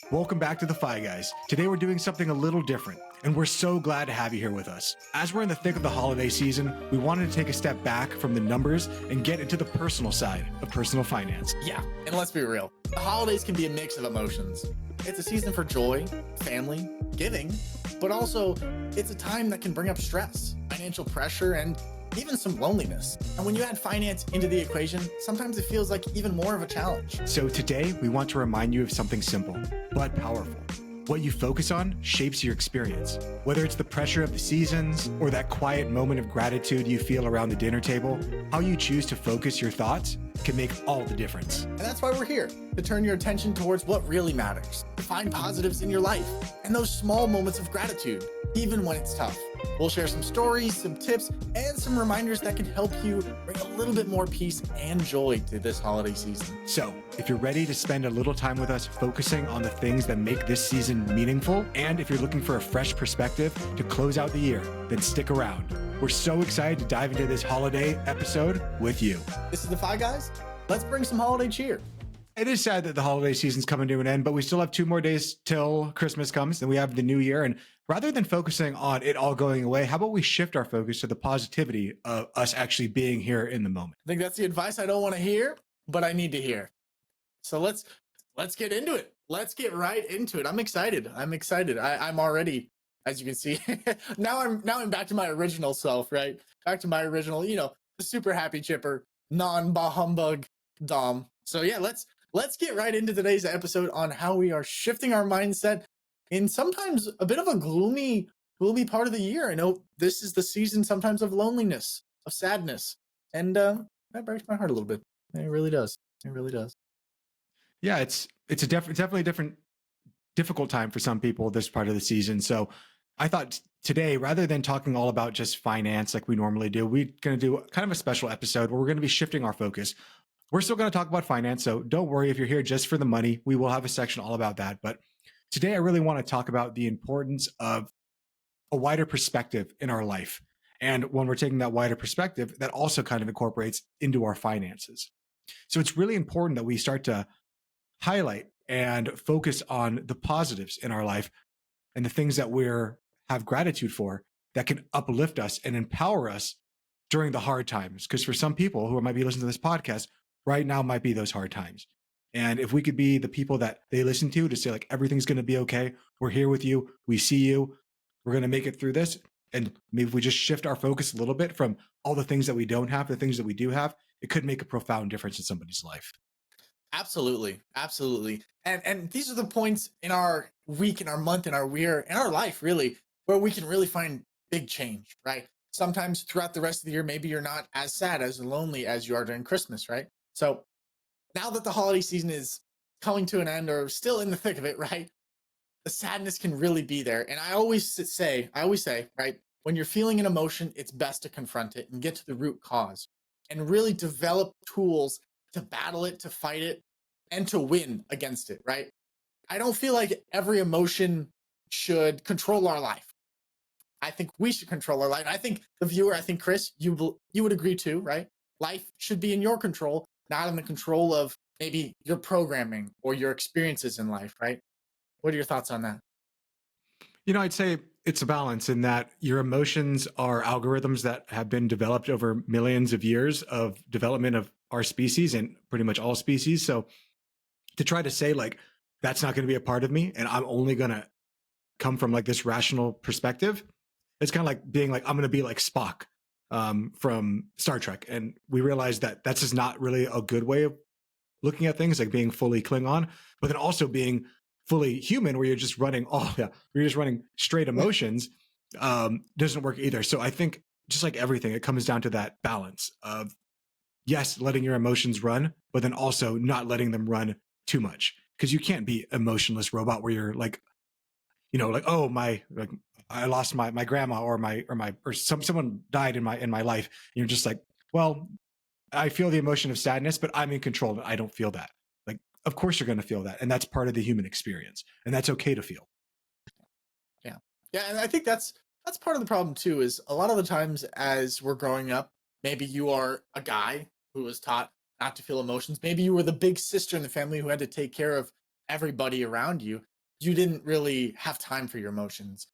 Welcome back to the Fi Guys. Today we're doing something a little different, and we're so glad to have you here with us. As we're in the thick of the holiday season, we wanted to take a step back from the numbers and get into the personal side of personal finance. Yeah, and let's be real. The holidays can be a mix of emotions. It's a season for joy, family, giving, but also it's a time that can bring up stress, financial pressure, and even some loneliness. And when you add finance into the equation, sometimes it feels like even more of a challenge. So today we want to remind you of something simple, but powerful. What you focus on shapes your experience. Whether it's the pressure of the seasons or that quiet moment of gratitude you feel around the dinner table, how you choose to focus your thoughts can make all the difference. And that's why we're here, to turn your attention towards what really matters, to find positives in your life, and those small moments of gratitude, even when it's tough. We'll share some stories, some tips, and some reminders that can help you bring a little bit more peace and joy to this holiday season. So, if you're ready to spend a little time with us focusing on the things that make this season meaningful, and if you're looking for a fresh perspective to close out the year, then stick around. We're so excited to dive into this holiday episode with you. This is the Fi Guys. Let's bring some holiday cheer. It is sad that the holiday season's coming to an end, but we still have 2 more days till Christmas comes. Then we have the new year. And rather than focusing on it all going away, how about we shift our focus to the positivity of us actually being here in the moment? I think that's the advice I don't want to hear, but I need to hear. So let's get into it. Let's get right into it. I'm excited. I'm already, as you can see, now I'm back to my original self, right? Back to my original, the super happy chipper, non-bah humbug Dom. So yeah, let's get right into today's episode on how we are shifting our mindset in sometimes a bit of a gloomy part of the year. I know this is the season sometimes of loneliness, of sadness, and that breaks my heart a little bit. It really does. It really does. Yeah, it's definitely a different, difficult time for some people this part of the season. So I thought today, rather than talking all about just finance like we normally do, we're going to do kind of a special episode where we're going to be shifting our focus. We're still going to talk about finance, so don't worry if you're here just for the money. We will have a section all about that. But today, I really want to talk about the importance of a wider perspective in our life. And when we're taking that wider perspective, that also kind of incorporates into our finances. So it's really important that we start to highlight and focus on the positives in our life and the things that we're have gratitude for that can uplift us and empower us during the hard times. Because for some people who might be listening to this podcast, right now might be those hard times. And if we could be the people that they listen to say like, everything's going to be okay. We're here with you. We see you. We're going to make it through this. And maybe if we just shift our focus a little bit from all the things that we don't have, the things that we do have, it could make a profound difference in somebody's life. Absolutely. Absolutely. And these are the points in our week, in our month, in our year, in our life, really, where we can really find big change, right? Sometimes throughout the rest of the year, maybe you're not as sad, as lonely as you are during Christmas, right? So now that the holiday season is coming to an end or still in the thick of it, right? The sadness can really be there. And I always say, right, when you're feeling an emotion, it's best to confront it and get to the root cause and really develop tools to battle it, to fight it, and to win against it, right? I don't feel like every emotion should control our life. I think we should control our life. I think the viewer, I think Chris, you would agree too, right? Life should be in your control, not in the control of maybe your programming or your experiences in life, right? What are your thoughts on that? I'd say it's a balance in that your emotions are algorithms that have been developed over millions of years of development of our species and pretty much all species. So to try to say like, that's not going to be a part of me and I'm only going to come from like this rational perspective, it's kind of like being like, I'm going to be like Spock from Star Trek. And we realize that that's just not really a good way of looking at things, like being fully Klingon, but then also being fully human where you're just running you're just running straight emotions, doesn't work either. So I think just like everything, it comes down to that balance of, yes, letting your emotions run, but then also not letting them run too much. Because you can't be emotionless robot where you're like, like, oh, I lost my grandma or someone died in my life. And you're just like, well, I feel the emotion of sadness, but I'm in control. I don't feel that. Like, of course you're going to feel that. And that's part of the human experience. And that's okay to feel. Yeah. Yeah. And I think that's part of the problem too, is a lot of the times as we're growing up, maybe you are a guy who was taught not to feel emotions. Maybe you were the big sister in the family who had to take care of everybody around you. you didn't really have time for your emotions.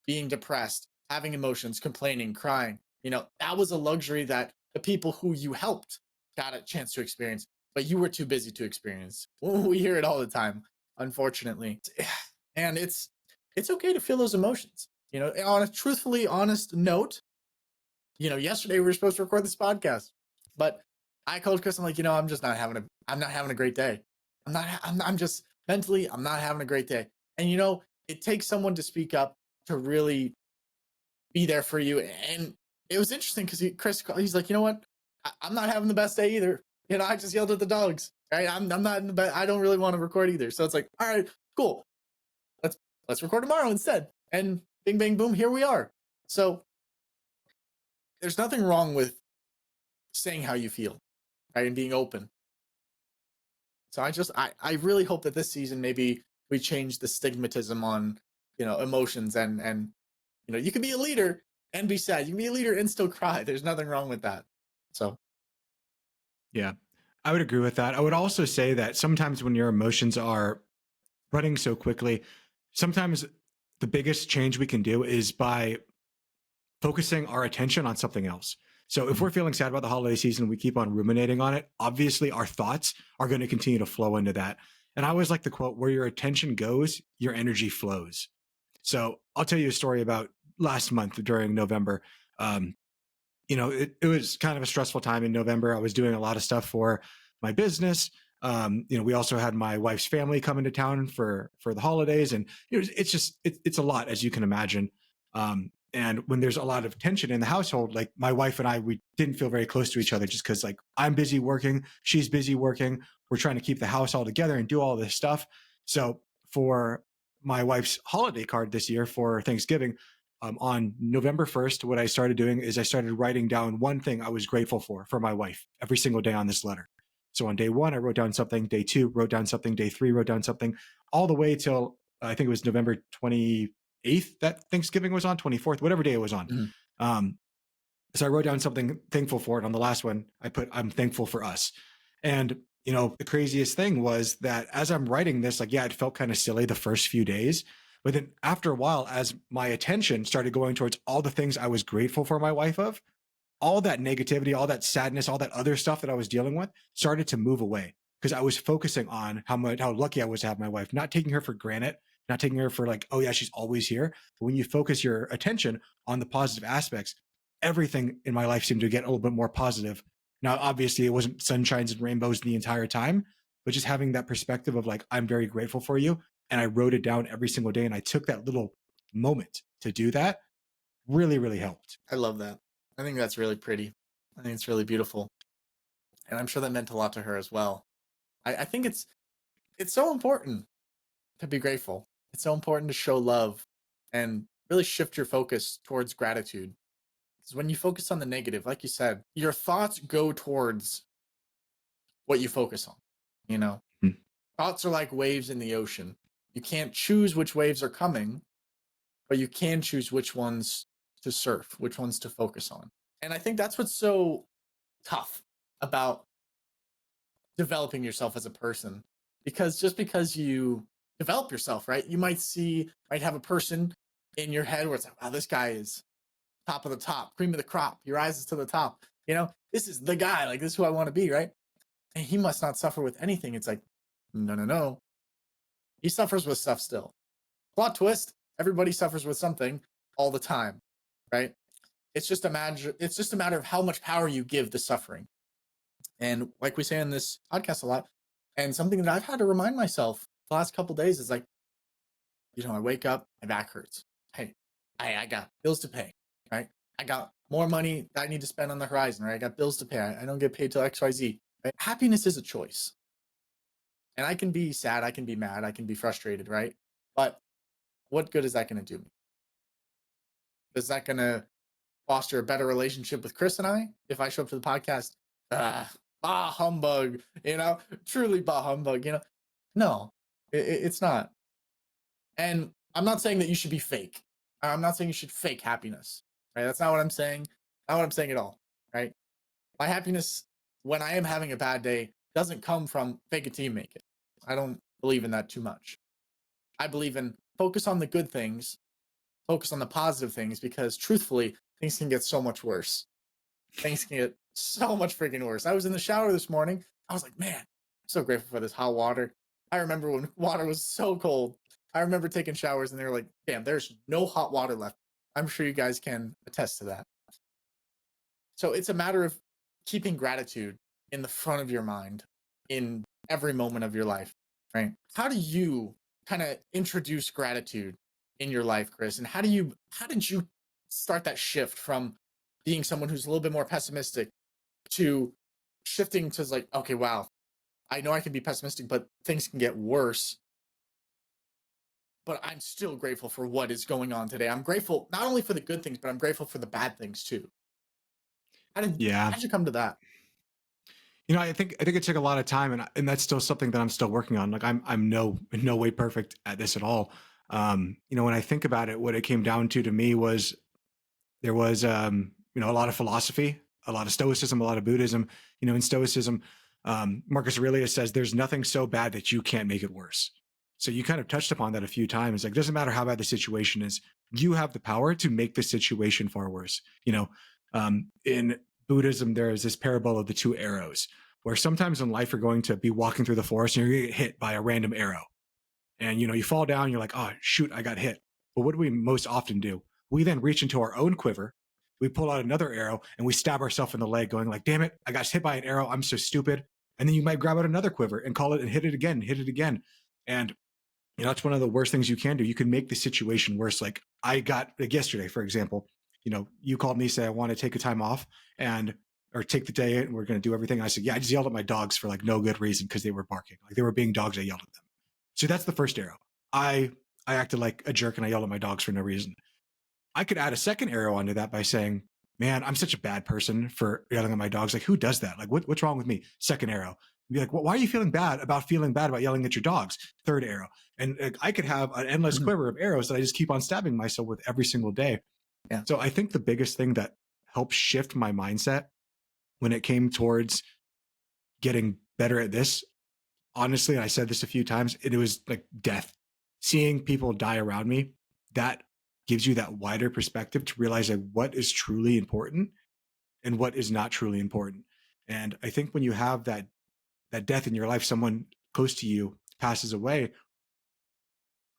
Being depressed, having emotions, complaining, crying, that was a luxury that the people who you helped got a chance to experience, but you were too busy to experience. We hear it all the time, unfortunately. And it's okay to feel those emotions. On a truthfully honest note, yesterday we were supposed to record this podcast, but I called Chris. I'm like, I'm not having a great day. I'm just mentally, I'm not having a great day. And it takes someone to speak up to really be there for you. And it was interesting because he's like, you know what? I'm not having the best day either. I just yelled at the dogs. Right? I'm not in the best. I don't really want to record either. So it's like, all right, cool. Let's record tomorrow instead. And bing, bang, boom, here we are. So there's nothing wrong with saying how you feel, right? And being open. So I really hope that this season maybe we change the stigmatism on, emotions and you can be a leader and be sad. You can be a leader and still cry. There's nothing wrong with that. So Yeah, I would agree with that. I would also say that sometimes when your emotions are running so quickly, sometimes the biggest change we can do is by focusing our attention on something else. So if mhm, we're feeling sad about the holiday season, we keep on ruminating on it. Obviously, our thoughts are going to continue to flow into that. And I always like the quote, where your attention goes, your energy flows. So I'll tell you a story about last month during November. Um, it was kind of a stressful time in November. I was doing a lot of stuff for my business. We also had my wife's family come into town for the holidays, and it's just it's a lot, as you can imagine. And when there's a lot of tension in the household, like my wife and I, we didn't feel very close to each other just because like I'm busy working, she's busy working. We're trying to keep the house all together and do all this stuff. So for my wife's holiday card this year for Thanksgiving, on November 1st, what I started doing is I started writing down one thing I was grateful for my wife every single day on this letter. So on day one, I wrote down something. Day two, wrote down something. Day three, wrote down something. All the way till I think it was November 28th that Thanksgiving was on, 24th, whatever day it was on. mhm. Um, so I wrote down something thankful for it. On the last one, I put, I'm thankful for us. And, the craziest thing was that as I'm writing this, like, yeah, it felt kind of silly the first few days. But then after a while, as my attention started going towards all the things I was grateful for my wife of, all that negativity, all that sadness, all that other stuff that I was dealing with started to move away because I was focusing on how lucky I was to have my wife, not taking her for granted, not taking her for like, oh yeah, she's always here. But when you focus your attention on the positive aspects, everything in my life seemed to get a little bit more positive. Now, obviously, it wasn't sunshines and rainbows the entire time, but just having that perspective of like, I'm very grateful for you. And I wrote it down every single day. And I took that little moment to do that really, really helped. I love that. I think that's really pretty. I think it's really beautiful. And I'm sure that meant a lot to her as well. I think it's so important to be grateful. It's so important to show love and really shift your focus towards gratitude. Because when you focus on the negative, like you said, your thoughts go towards what you focus on. You know, Mm. thoughts are like waves in the ocean. You can't choose which waves are coming, but you can choose which ones to surf, which ones to focus on. And I think that's what's so tough about developing yourself as a person. Because just because you develop yourself, right, you might have a person in your head where it's like, wow, this guy is top of the top, cream of the crop. He rises to the top. This is the guy. Like, this is who I want to be, right? And he must not suffer with anything. It's like, no, no, no. He suffers with stuff still. Plot twist, everybody suffers with something all the time, right? It's just a matter of how much power you give the suffering. And like we say in this podcast a lot, and something that I've had to remind myself the last couple days is like, I wake up, my back hurts. Hey, I got bills to pay, right? I got more money that I need to spend on the horizon, right? I got bills to pay. I don't get paid till XYZ. Right? Happiness is a choice. And I can be sad, I can be mad, I can be frustrated, right? But what good is that going to do me? Is that going to foster a better relationship with Chris and I if I show up to the podcast? Humbug, truly bah humbug, No, it's not. And I'm not saying that you should be fake. I'm not saying you should fake happiness, right? That's not what I'm saying. Not what I'm saying at all, right? My happiness when I am having a bad day doesn't come from fake it till you make it. I don't believe in that too much. I believe in focus on the good things, focus on the positive things, because truthfully, things can get so much worse. Things can get so much freaking worse. I was in the shower this morning. I was like, man, I'm so grateful for this hot water. I remember when water was so cold. I remember taking showers and they were like, damn, there's no hot water left. I'm sure you guys can attest to that. So it's a matter of keeping gratitude in the front of your mind in every moment of your life, right? How do you kind of introduce gratitude in your life, Chris? And how did you start that shift from being someone who's a little bit more pessimistic to shifting to like, okay, wow, I know I can be pessimistic, but things can get worse. But I'm still grateful for what is going on today. I'm grateful not only for the good things, but I'm grateful for the bad things too. Yeah. How did you come to that? I think it took a lot of time, and that's still something that I'm still working on. Like I'm no in no way perfect at this at all. When I think about it, what it came down to me was there was a lot of philosophy, a lot of stoicism, a lot of Buddhism. In stoicism, Marcus Aurelius says there's nothing so bad that you can't make it worse. So you kind of touched upon that a few times. Like, it doesn't matter how bad the situation is, you have the power to make the situation far worse. In Buddhism, there is this parable of the two arrows, where sometimes in life you're going to be walking through the forest and you're going to get hit by a random arrow, and you fall down. You're like, oh shoot, I got hit. But what do we most often do? We then reach into our own quiver, we pull out another arrow, and we stab ourselves in the leg, going like, damn it, I got hit by an arrow, I'm so stupid. And then you might grab out another quiver and call it and hit it again, hit it again. And that's one of the worst things you can do. You can make the situation worse. Like, I got, like, yesterday, for example, you called me, say I want to take a time off and or take the day and we're going to do everything. I said, yeah, I just yelled at my dogs for like no good reason because they were barking. Like, they were being dogs. I yelled at them. So that's the first arrow. I acted like a jerk and I yelled at my dogs for no reason. I could add a second arrow onto that by saying, man, I'm such a bad person for yelling at my dogs. Like, who does that? Like, what's wrong with me? Second arrow. Be like, well, why are you feeling bad about yelling at your dogs? Third arrow. And I could have an endless Mhm. quiver of arrows that I just keep on stabbing myself with every single day. Yeah. So I think the biggest thing that helped shift my mindset when it came towards getting better at this, honestly, and I said this a few times, it was like death. Seeing people die around me, that gives you that wider perspective to realize like what is truly important and what is not truly important. And I think when you have that death in your life, someone close to you passes away,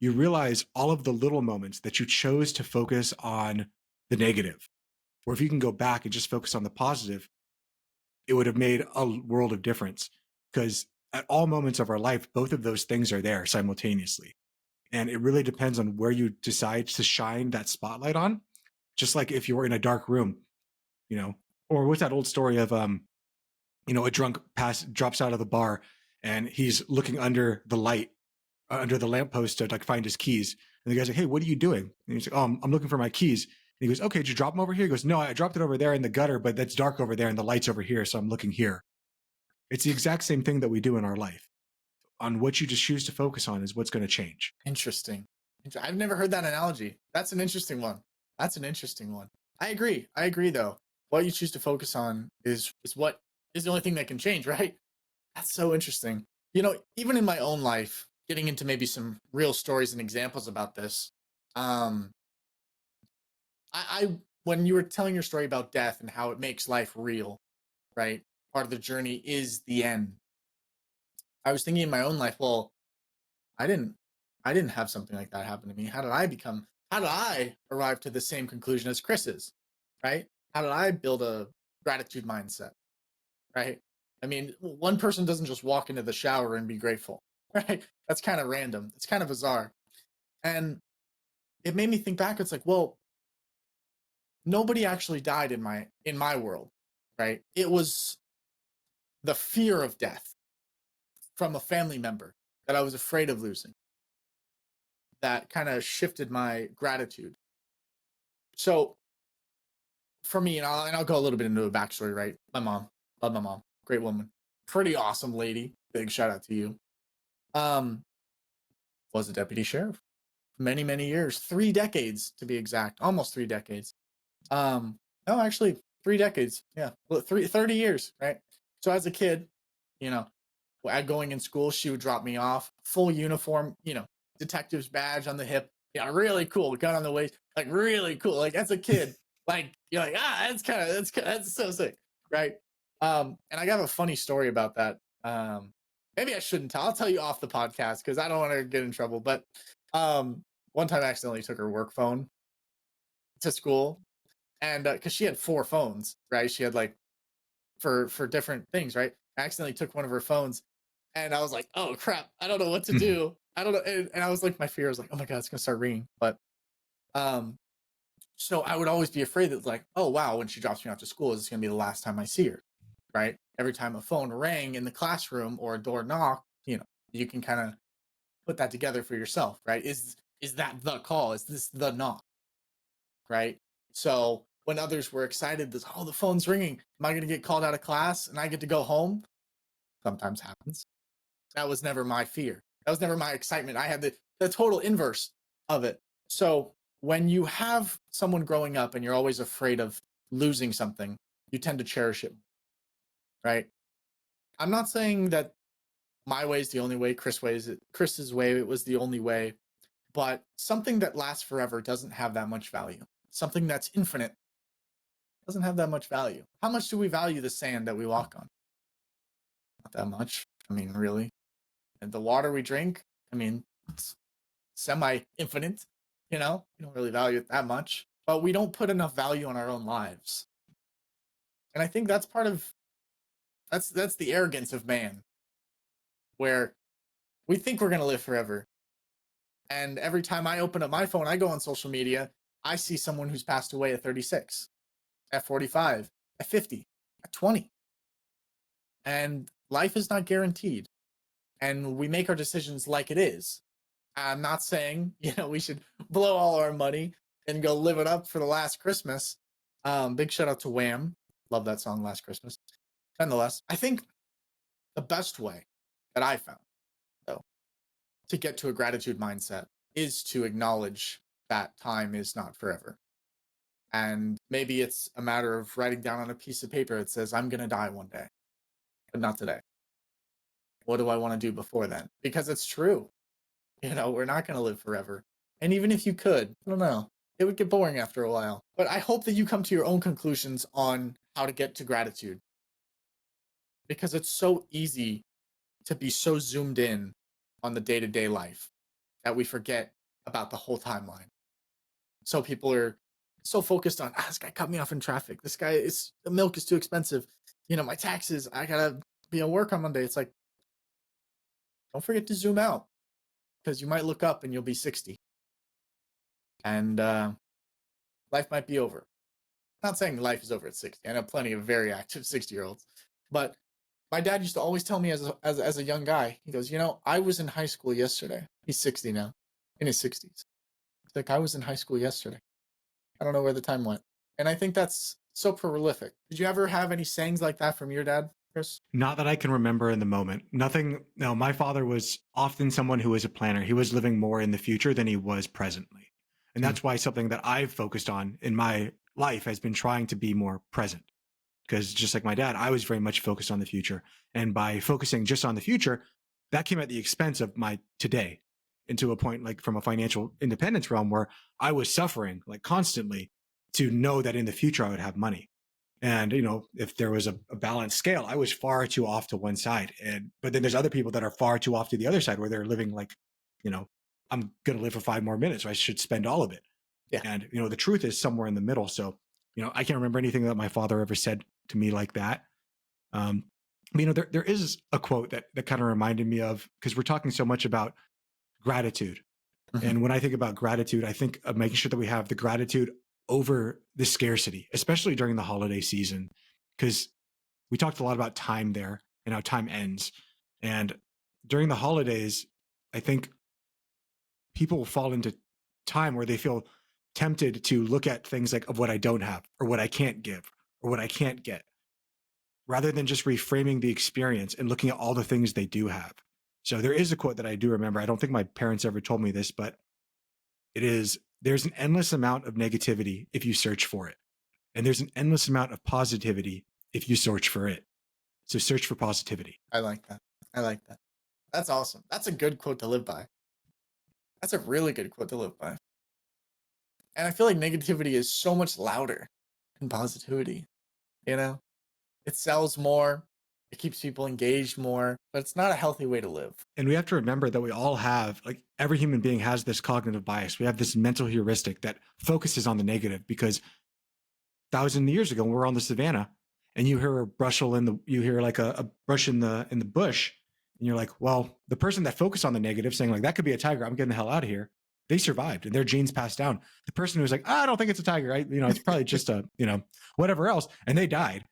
you realize all of the little moments that you chose to focus on the negative. Or if you can go back and just focus on the positive, it would have made a world of difference. Because at all moments of our life, both of those things are there simultaneously. And it really depends on where you decide to shine that spotlight on. Just like if you were in a dark room, you know, or what's that old story of a drunk drops out of the bar and he's looking under the light, under the lamppost to like find his keys. And the guy's like, hey, what are you doing? And he's like, oh, I'm looking for my keys. And he goes, okay, did you drop them over here? He goes, no, I dropped it over there in the gutter, but that's dark over there and the light's over here. So I'm looking here. It's the exact same thing that we do in our life. On what you just choose to focus on is what's going to change. Interesting. I've never heard that analogy. That's an interesting one. That's an interesting one. I agree. I agree though. What you choose to focus on is what is the only thing that can change, right? That's so interesting. Even in my own life, getting into maybe some real stories and examples about this. Um, I when you were telling your story about death and how it makes life real, right? Part of the journey is the end. I was thinking in my own life, well, I didn't I didn't have something like that happen to me. How did I arrive to the same conclusion as Chris's? Right? How did I build a gratitude mindset? Right? I mean, one person doesn't just walk into the shower and be grateful. Right? That's kind of random. It's kind of bizarre. And it made me think back, it's like, well, nobody actually died in my world, right? It was the fear of death from a family member that I was afraid of losing that kind of shifted my gratitude. So for me, and I'll go a little bit into a backstory, right? My mom, love my mom, great woman, pretty awesome lady. Big shout out to you. Um, was a deputy sheriff many, many years, 3 decades to be exact, almost 3 decades. No, actually 3 decades. Yeah, well, 30 years, right? So as a kid, you know, going in school, she would drop me off, full uniform, detective's badge on the hip. Yeah, really cool. Gun on the waist, like really cool. Like as a kid, like you're like, that's so sick, right? And I got a funny story about that. Maybe I shouldn't tell. I'll tell you off the podcast because I don't want to get in trouble. But one time I accidentally took her work phone to school, and because she had four phones, right? She had like for different things, right? I accidentally took one of her phones, and I was like, "Oh crap! I don't know what to do. I don't know." And I was like, my fear was like, "Oh my god, it's gonna start ringing." But um, so I would always be afraid that like, "Oh wow, when she drops me off to school, is this gonna be the last time I see her?" Right? Every time a phone rang in the classroom or a door knocked, you can kind of put that together for yourself, right? Is that the call? Is this the knock? Right? So when others were excited, this, oh, the phone's ringing. Am I going to get called out of class and I get to go home? Sometimes happens. That was never my fear. That was never my excitement. I had the total inverse of it. So when you have someone growing up and you're always afraid of losing something, you tend to cherish it, right? I'm not saying that my way is the only way, Chris's way it was the only way, but something that lasts forever doesn't have that much value. Something that's infinite doesn't have that much value. How much do we value the sand that we walk on? Not that much. I mean, really. And the water we drink, I mean, it's semi infinite, we don't really value it that much, but we don't put enough value on our own lives. And I think that's part of that's the arrogance of man, where we think we're going to live forever. And every time I open up my phone, I go on social media, I see someone who's passed away at 36, at 45, at 50, at 20. And life is not guaranteed. And we make our decisions like it is. I'm not saying, we should blow all our money and go live it up for the last Christmas. Big shout out to Wham. Love that song, Last Christmas. Nonetheless, I think the best way that I found, though, to get to a gratitude mindset is to acknowledge that time is not forever. And maybe it's a matter of writing down on a piece of paper that says, I'm going to die one day, but not today. What do I want to do before then? Because it's true. We're not going to live forever. And even if you could, I don't know, it would get boring after a while. But I hope that you come to your own conclusions on how to get to gratitude, because it's so easy to be so zoomed in on the day to day life that we forget about the whole timeline. So people are so focused on, this guy cut me off in traffic. This guy is, the milk is too expensive. My taxes, I gotta be at work on Monday. It's like, don't forget to zoom out, because you might look up and you'll be 60. And life might be over. Not saying life is over at 60. I know plenty of very active 60-year-olds. But my dad used to always tell me as a young guy, he goes, I was in high school yesterday. He's 60 now, in his 60s. He's like, I was in high school yesterday. I don't know where the time went. And I think that's so prolific. Did you ever have any sayings like that from your dad, Chris? Not that I can remember in the moment. Nothing. No, my father was often someone who was a planner. He was living more in the future than he was presently. And Mm. that's why something that I've focused on in my life has been trying to be more present. Because just like my dad, I was very much focused on the future. And by focusing just on the future, that came at the expense of my today, into a point like from a financial independence realm where I was suffering like constantly to know that in the future I would have money. And if there was a balanced scale, I was far too off to one side. But then there's other people that are far too off to the other side, where they're living like, you know, I'm gonna live for 5 more minutes, so I should spend all of it. Yeah, And the truth is somewhere in the middle. So I can't remember anything that my father ever said to me like that. Um, but, there is a quote that kind of reminded me of, because we're talking so much about gratitude. hmm And when I think about gratitude, I think of making sure that we have the gratitude over the scarcity, especially during the holiday season, because we talked a lot about time there and how time ends. And during the holidays, I think people will fall into time where they feel tempted to look at things like of what I don't have or what I can't give or what I can't get, rather than just reframing the experience and looking at all the things they do have. So there is a quote that I do remember. I don't think my parents ever told me this, but it is, there's an endless amount of negativity if you search for it. And there's an endless amount of positivity if you search for it. So search for positivity. I like that. I like that. That's awesome. That's a good quote to live by. That's a really good quote to live by. And I feel like negativity is so much louder than positivity, you know? It sells more, it keeps people engaged more, but it's not a healthy way to live. And we have to remember that we all have, like, every human being has this cognitive bias. We have this mental heuristic that focuses on the negative because thousand years ago, when we were on the savannah, and you hear a you hear like a brush in the bush, and you're like, well, the person that focused on the negative, saying like that could be a tiger, I'm getting the hell out of here. They survived, and their genes passed down. The person who's like, I don't think it's a tiger, it's probably just a, whatever else, and they died.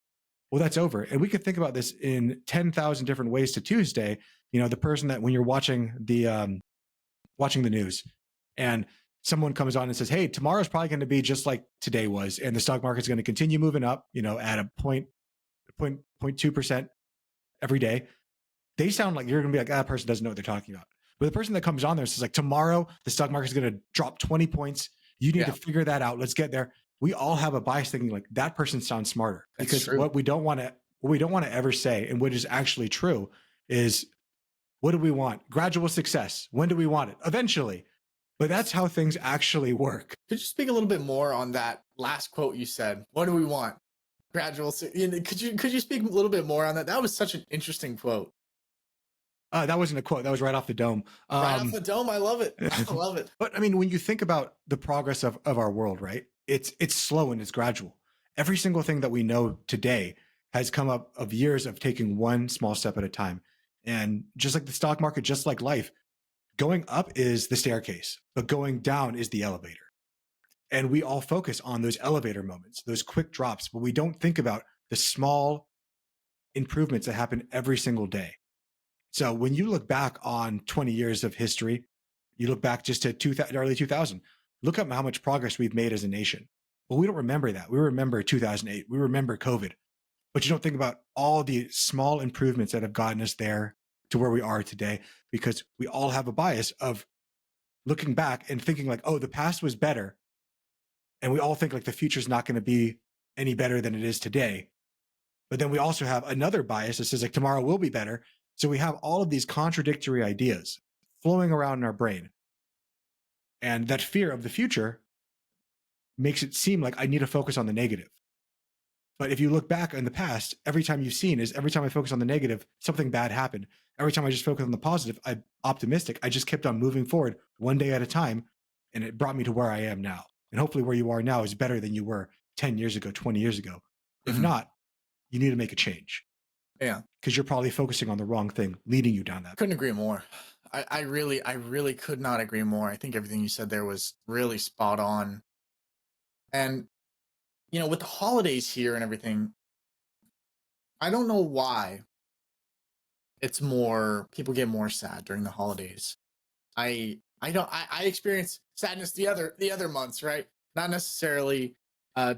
Well, that's over. And we could think about this in 10,000 different ways to Tuesday. The person that when you're watching the news and someone comes on and says, hey, tomorrow's probably going to be just like today was, and the stock market's going to continue moving up, at a 0.2% every day. They sound like you're going to be like, that person doesn't know what they're talking about. But the person that comes on there says like, tomorrow the stock market's going to drop 20 points. You need to figure that out. Let's get there. We all have a bias thinking like that person sounds smarter. That's because true. what we don't want to ever say, and what is actually true, is what do we want? Gradual success. When do we want it? Eventually. But that's how things actually work. Could you speak a little bit more on that last quote you said? What do we want? Could you speak a little bit more on that? That was such an interesting quote. That wasn't a quote. That was right off the dome. Right off the dome. I love it. I love it. But I mean, when you think about the progress of our world, right? It's slow and it's gradual. Every single thing that we know today has come up of years of taking one small step at a time. And just like the stock market, just like life, going up is the staircase, but going down is the elevator. And we all focus on those elevator moments, those quick drops, but we don't think about the small improvements that happen every single day. So when you look back on 20 years of history, you look back just to early 2000, look at how much progress we've made as a nation. But we don't remember that. We remember 2008. We remember COVID. But you don't think about all the small improvements that have gotten us there to where we are today, because we all have a bias of looking back and thinking like, oh, the past was better. And we all think like the future is not going to be any better than it is today. But then we also have another bias that says like tomorrow will be better. So we have all of these contradictory ideas flowing around in our brain. And that fear of the future makes it seem like I need to focus on the negative. But if you look back in the past, every time you've seen is every time I focus on the negative, something bad happened. Every time I just focus on the positive, I'm optimistic. I just kept on moving forward one day at a time. And it brought me to where I am now. And hopefully where you are now is better than you were 10 years ago, 20 years ago. If not, you need to make a change. Yeah. Because you're probably focusing on the wrong thing, leading you down that. Couldn't agree more. I really could not agree more. I think everything you said there was really spot on. And, with the holidays here and everything, I don't know why people get more sad during the holidays. I experience sadness the other months, right? Not necessarily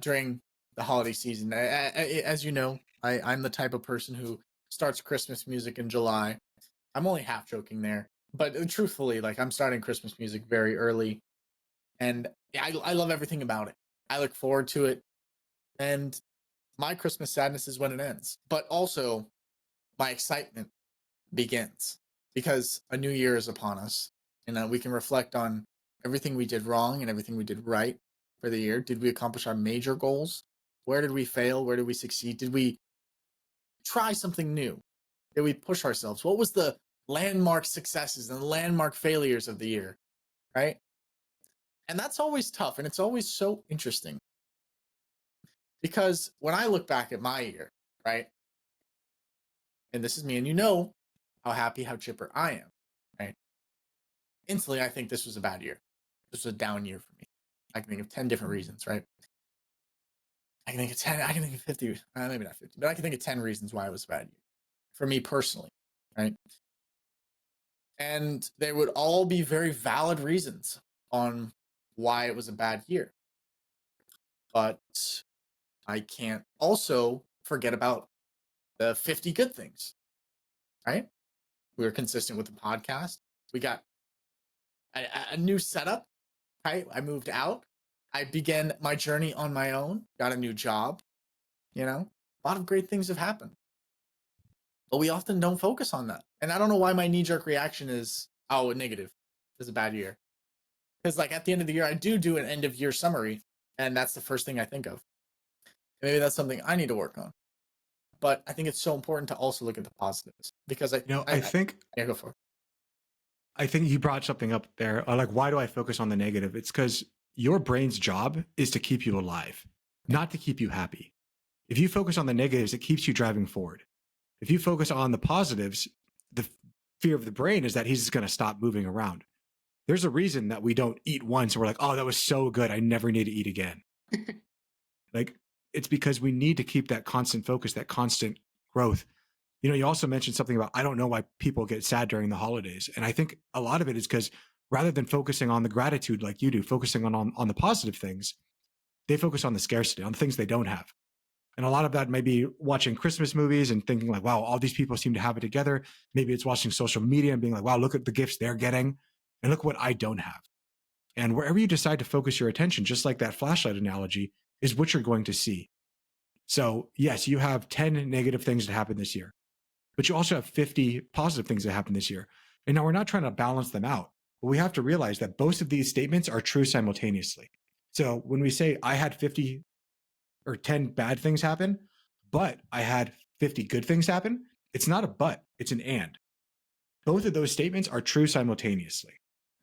during the holiday season. As you know, I'm the type of person who starts Christmas music in July. I'm only half joking there, but truthfully, like I'm starting Christmas music very early, and I love everything about it. I look forward to it, and my Christmas sadness is when it ends. But also, my excitement begins because a new year is upon us, and we can reflect on everything we did wrong and everything we did right for the year. Did we accomplish our major goals? Where did we fail? Where did we succeed? Did we try something new? Did we push ourselves? What was the landmark successes and landmark failures of the year, right? And that's always tough, and it's always so interesting because when I look back at my year, right, and this is me, and how happy, how chipper I am, right? Instantly, I think this was a bad year. This was a down year for me. I can think of 10 different reasons, right? I can think of 10, I can think of 50, maybe not 50, but I can think of 10 reasons why it was a bad year for me personally, right? And they would all be very valid reasons on why it was a bad year. But I can't also forget about the 50 good things, right? We were consistent with the podcast. We got a new setup, right? I moved out. I began my journey on my own, got a new job, a lot of great things have happened. But we often don't focus on that. And I don't know why my knee-jerk reaction is, oh, negative. This is a bad year. Because like at the end of the year, I do an end of year summary, and that's the first thing I think of. Maybe that's something I need to work on. But I think it's so important to also look at the positives because You know, I yeah, go for it. I think you brought something up there. Like, why do I focus on the negative? It's because your brain's job is to keep you alive, Yeah. not to keep you happy. If you focus on the negatives, it keeps you driving forward. If you focus on the positives, the fear of the brain is that he's just going to stop moving around. There's a reason that we don't eat once and we're like, oh, that was so good. I never need to eat again. Like, it's because we need to keep that constant focus, that constant growth. You know, you also mentioned something about, I don't know why people get sad during the holidays. And I think a lot of it is because rather than focusing on the gratitude like you do, focusing on the positive things, they focus on the scarcity, on the things they don't have. And a lot of that may be watching Christmas movies and thinking like, wow, all these people seem to have it together. Maybe it's watching social media and being like, wow, look at the gifts they're getting and look what I don't have. And wherever you decide to focus your attention, just like that flashlight analogy, is what you're going to see. So, yes, you have 10 negative things that happen this year, but you also have 50 positive things that happen this year. And now we're not trying to balance them out, but we have to realize that both of these statements are true simultaneously. So when we say I had 50 or 10 bad things happen, but I had 50 good things happen, it's not a but, it's an and. Both of those statements are true simultaneously.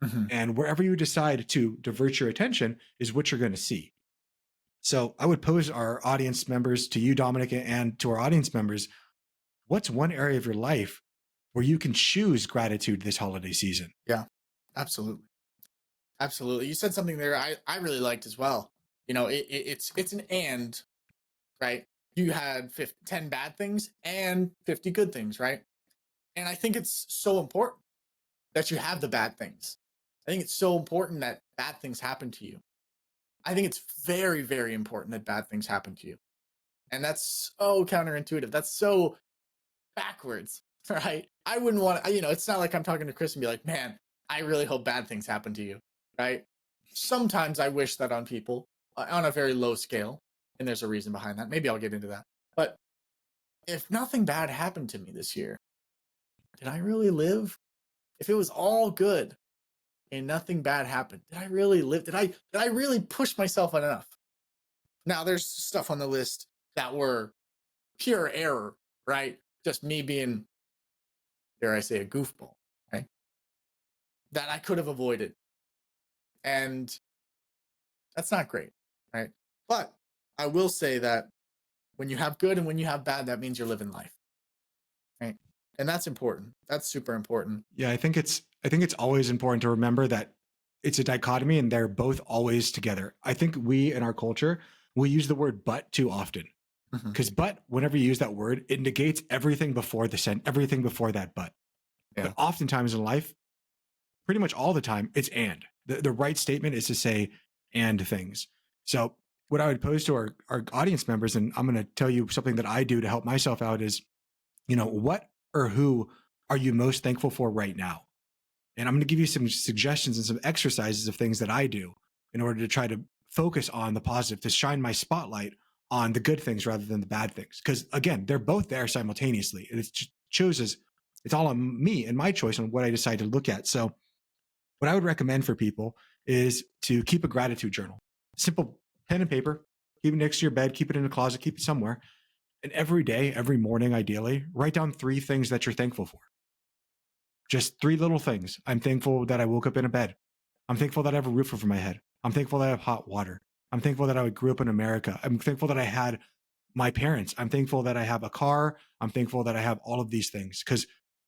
Mhm. And wherever you decide to divert your attention is what you're going to see. So I would pose our audience members to you, Dominic, and to our audience members, what's one area of your life where you can choose gratitude this holiday season? Yeah, absolutely. Absolutely. You said something there I really liked as well. You know, it's an and, right? You had 10 bad things and 50 good things, right? And I think it's so important that you have the bad things. I think it's so important that bad things happen to you. I think it's very, very important that bad things happen to you. And that's so counterintuitive. That's so backwards, right? I wouldn't want to, it's not like I'm talking to Chris and be like, man, I really hope bad things happen to you, right? Sometimes I wish that on people on a very low scale, and there's a reason behind that. Maybe I'll get into that. But if nothing bad happened to me this year, did I really live? If it was all good and nothing bad happened, did I really live? Did I really push myself enough? Now there's stuff on the list that were pure error, right? Just me being, dare I say, a goofball, right? That I could have avoided. And that's not great, right? But I will say that when you have good and when you have bad, that means you're living life, right? And that's important. That's super important. Yeah, I think it's always important to remember that it's a dichotomy and they're both always together. I think we in our culture, we use the word but too often. Mhm. Because but, whenever you use that word, it negates everything before everything before that but. But Yeah. oftentimes in life, pretty much all the time, it's and. The right statement is to say and things. So what I would pose to our audience members, and I'm going to tell you something that I do to help myself out is, what or who are you most thankful for right now? And I'm going to give you some suggestions and some exercises of things that I do in order to try to focus on the positive, to shine my spotlight on the good things rather than the bad things. Because again, they're both there simultaneously. And it's all on me and my choice on what I decide to look at. So what I would recommend for people is to keep a gratitude journal. Simple pen and paper, keep it next to your bed, keep it in a closet, keep it somewhere. And every day, every morning, ideally, write down 3 things that you're thankful for. Just 3 little things. I'm thankful that I woke up in a bed. I'm thankful that I have a roof over my head. I'm thankful that I have hot water. I'm thankful that I grew up in America. I'm thankful that I had my parents. I'm thankful that I have a car. I'm thankful that I have all of these things because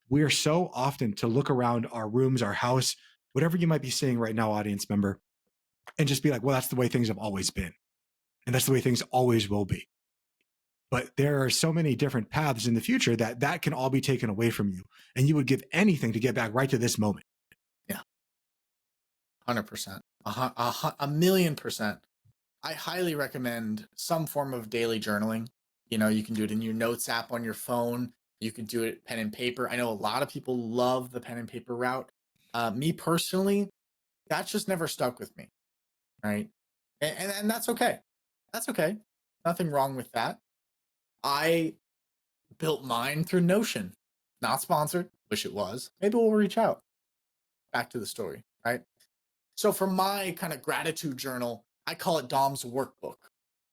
we are so often to look around our rooms, our house, whatever you might be seeing right now, audience member, and just be like, well, that's the way things have always been. And that's the way things always will be. But there are so many different paths in the future that can all be taken away from you. And you would give anything to get back right to this moment. Yeah. 100%. A million percent. I highly recommend some form of daily journaling. You can do it in your notes app on your phone. You can do it pen and paper. I know a lot of people love the pen and paper route. Me personally, that's just never stuck with me, right? And that's okay. That's okay. Nothing wrong with that. I built mine through Notion. Not sponsored. Wish it was. Maybe we'll reach out. Back to the story, right? So for my kind of gratitude journal, I call it Dom's workbook,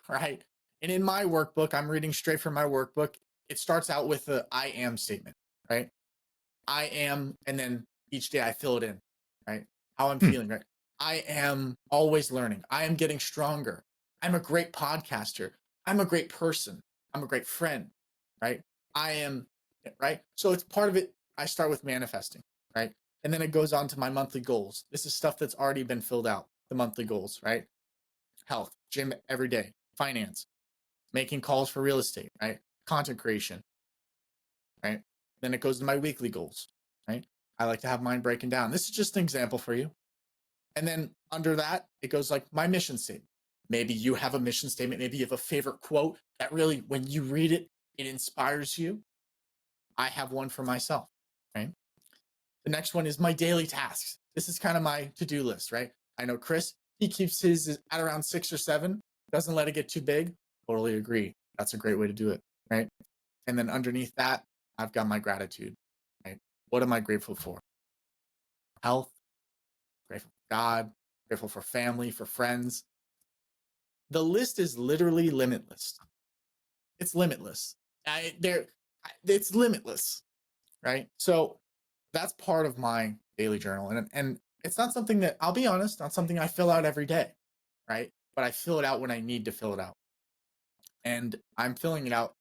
right? And in my workbook, I'm reading straight from my workbook. It starts out with the I am statement, right? I am, and then each day I fill it in, right? How I'm Hmm. feeling, right? I am always learning. I am getting stronger. I'm a great podcaster. I'm a great person. I'm a great friend, right? I am, right? So it's part of it. I start with manifesting, right? And then it goes on to my monthly goals. This is stuff that's already been filled out, the monthly goals, right? Health, gym every day, finance, making calls for real estate, right? Content creation, right? Then it goes to my weekly goals, right? I like to have mine breaking down. This is just an example for you. And then under that, it goes like my mission statement. Maybe you have a mission statement. Maybe you have a favorite quote that really, when you read it, it inspires you. I have one for myself, right? The next one is my daily tasks. This is kind of my to-do list, right? I know Chris, he keeps his at around 6 or 7, doesn't let it get too big. Totally agree. That's a great way to do it, right? And then underneath that, I've got my gratitude, right? What am I grateful for? Health, grateful for God, grateful for family, for friends. The list is literally limitless. It's limitless. It's limitless, right? So that's part of my daily journal. And it's not something that, I'll be honest, not something I fill out every day, right? But I fill it out when I need to fill it out. And I'm filling it out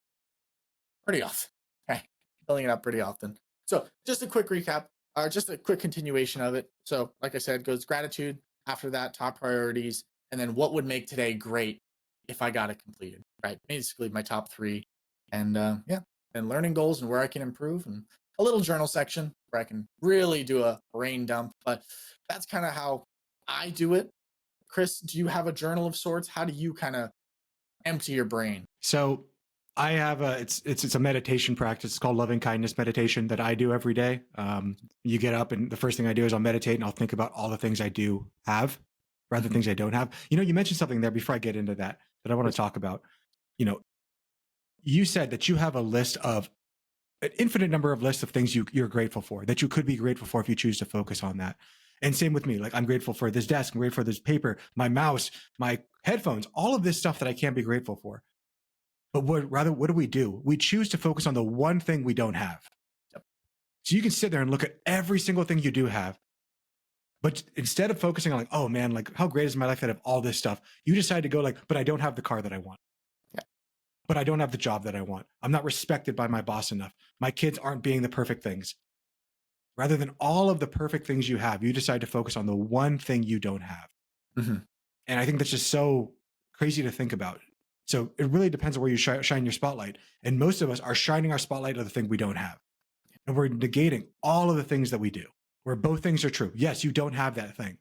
pretty often, right? Filling it out pretty often. So just a quick recap, or just a quick continuation of it. So like I said, goes gratitude, after that, top priorities, and then what would make today great if I got it completed, right? Basically my top 3. And yeah, and learning goals and where I can improve, and a little journal section where I can really do a brain dump. But that's kind of how I do it. Chris, do you have a journal of sorts? How do you kind of empty your brain? So I have it's a meditation practice. It's called loving kindness meditation that I do every day. You get up and the first thing I do is I'll meditate and I'll think about all the things I do have rather than Mhm. things I don't have. You know, you mentioned something there before I get into that I want to talk about. You know, you said that you have a list of an infinite number of lists of things you're grateful for that you could be grateful for if you choose to focus on that. And same with me. Like I'm grateful for this desk, I'm grateful for this paper, my mouse, my headphones, all of this stuff that I can't be grateful for. But what do? We choose to focus on the one thing we don't have. Yep. So you can sit there and look at every single thing you do have. But instead of focusing on like, oh man, like how great is my life that I have all this stuff, you decide to go like, but I don't have the car that I want. Yeah. But I don't have the job that I want. I'm not respected by my boss enough. My kids aren't being the perfect things. Rather than all of the perfect things you have, you decide to focus on the one thing you don't have. Mhm. And I think that's just so crazy to think about. So it really depends on where you shine your spotlight. And most of us are shining our spotlight on the thing we don't have. And we're negating all of the things that we do, where both things are true. Yes, you don't have that thing,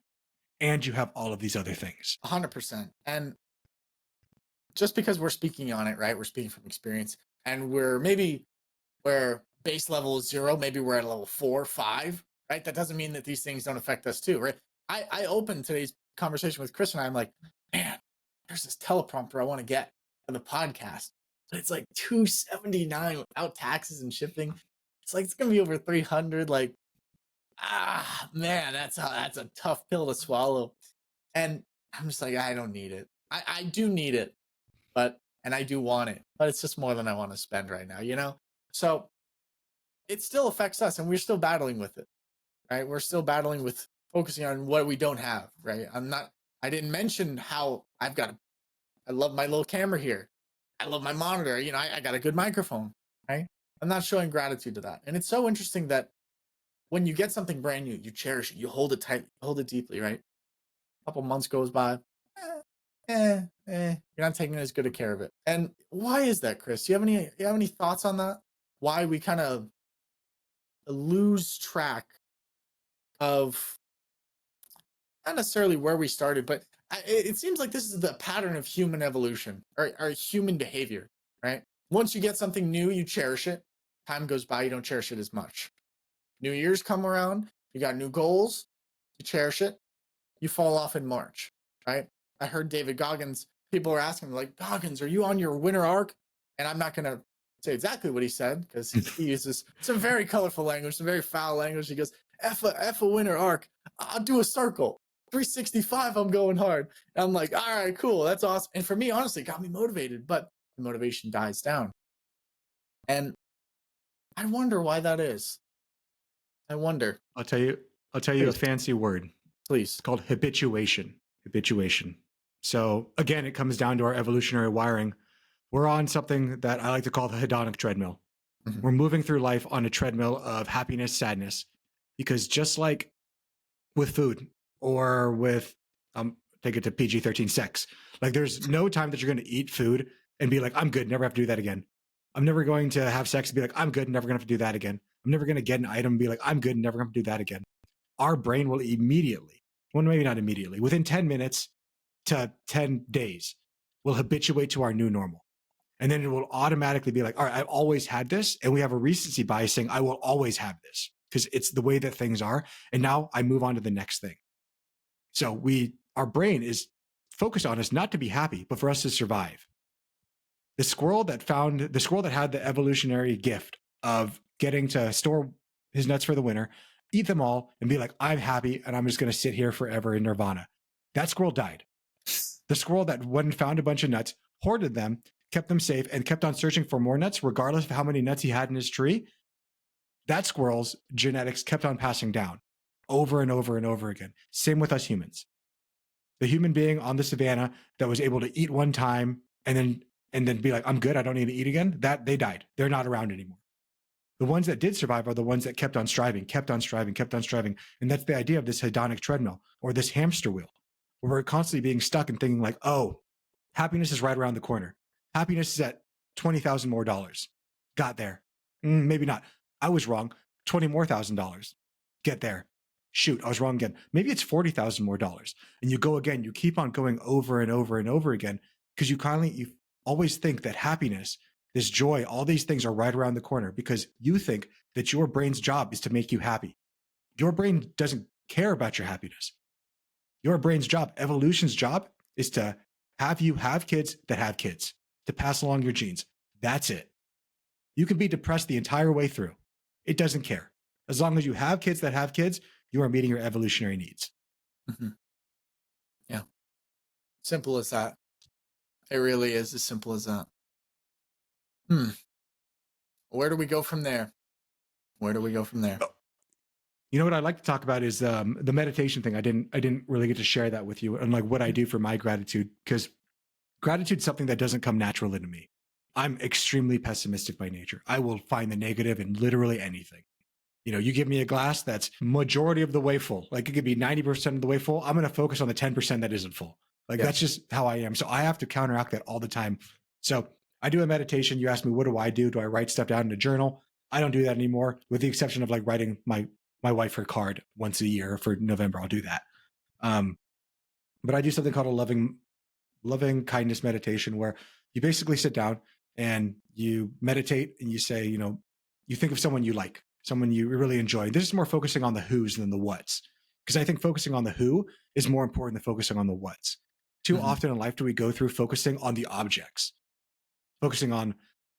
and you have all of these other things. 100%. And just because we're speaking on it, right? We're speaking from experience, and we're maybe where base level is 0, maybe we're at a level 4, 5, right? That doesn't mean that these things don't affect us too, right? I opened today's conversation with Chris and I'm like, man, there's this teleprompter I want to get for the podcast, but it's like 279 without taxes and shipping. It's like, it's going to be over 300. Like, man, that's a tough pill to swallow. And I'm just like, I don't need it. I do need it, and I do want it, but it's just more than I want to spend right now, you know? So it still affects us and we're still battling with it, right? We're still battling with focusing on what we don't have, right? I didn't mention how I love my little camera here. I love my monitor. You know, I got a good microphone, right? I'm not showing gratitude to that. And it's so interesting that when you get something brand new, you cherish it, you hold it tight, hold it deeply, right? A couple months goes by, you're not taking as good a care of it. And why is that, Chris? Do you have any thoughts on that? Why we kind of lose track of not necessarily where we started, but it seems like this is the pattern of human evolution or human behavior, right? Once you get something new, you cherish it. Time goes by, you don't cherish it as much. New Year's come around, you got new goals, you cherish it, you fall off in March, right? I heard David Goggins, people are asking, like, Goggins, are you on your winter arc? And I'm not going to say exactly what he said because he uses some very colorful language, some very foul language. He goes, F a winter arc, I'll do a circle. 365, I'm going hard. And I'm like, all right, cool, that's awesome. And for me, honestly, it got me motivated, but the motivation dies down. And I wonder why that is. I wonder. I'll tell you. I'll tell you a Please, fancy word. please. It's called habituation. Habituation. So again, it comes down to our evolutionary wiring. We're on something that I like to call the hedonic treadmill. Mhm. We're moving through life on a treadmill of happiness, sadness, because just like with food or with take it to PG-13 sex, like there's no time that you're going to eat food and be like, I'm good, never have to do that again. I'm never going to have sex and be like, I'm good, never going to have to do that again. I'm never going to get an item and be like, I'm good, never going to do that again. Our brain will immediately, well, maybe not immediately, within 10 minutes to 10 days, will habituate to our new normal. And then it will automatically be like, all right, I've always had this. And we have a recency bias saying, I will always have this because it's the way that things are. And now I move on to the next thing. So our brain is focused on us not to be happy, but for us to survive. The squirrel that had the evolutionary gift of getting to store his nuts for the winter, eat them all, and be like, I'm happy and I'm just going to sit here forever in nirvana. That squirrel died. The squirrel that went and found a bunch of nuts, hoarded them, kept them safe, and kept on searching for more nuts, regardless of how many nuts he had in his tree, that squirrel's genetics kept on passing down over and over and over again. Same with us humans. The human being on the savannah that was able to eat one time and then be like, I'm good, I don't need to eat again, that they died. They're not around anymore. The ones that did survive are the ones that kept on striving, kept on striving, kept on striving. And that's the idea of this hedonic treadmill or this hamster wheel, where we're constantly being stuck and thinking like, oh, happiness is right around the corner. Happiness is at $20,000 more dollars. Got there. Maybe not. I was wrong. $20,000 more. Get there. Shoot, I was wrong again. Maybe it's $40,000 more dollars. And you go again. You keep on going over and over and over again because you always think that happiness, this joy, all these things are right around the corner because you think that your brain's job is to make you happy. Your brain doesn't care about your happiness. Your brain's job, evolution's job, is to have you have kids that have kids, to pass along your genes. That's it. You can be depressed the entire way through. It doesn't care. As long as you have kids that have kids, you are meeting your evolutionary needs. Mhm. Yeah. Simple as that. It really is as simple as that. Where do we go from there? Where do we go from there? You know what I'd like to talk about is the meditation thing. I didn't really get to share that with you and like what I do for my gratitude, because gratitude is something that doesn't come naturally to me. I'm extremely pessimistic by nature. I will find the negative in literally anything. You know, you give me a glass that's majority of the way full, like it could be 90% of the way full. I'm going to focus on the 10% that isn't full. Like Yeah. that's just how I am. So I have to counteract that all the time. So I do a meditation. You ask me, what do I do? Do I write stuff down in a journal? I don't do that anymore, with the exception of like writing my wife her card once a year for November. I'll do that. Um, but I do something called a loving kindness meditation, where you basically sit down and you meditate and you say, you know, you think of someone you like, someone you really enjoy. This is more focusing on the who's than the what's, because I think focusing on the who is more important than focusing on the what's. Too Mhm. often in life do we go through focusing on the objects, focusing on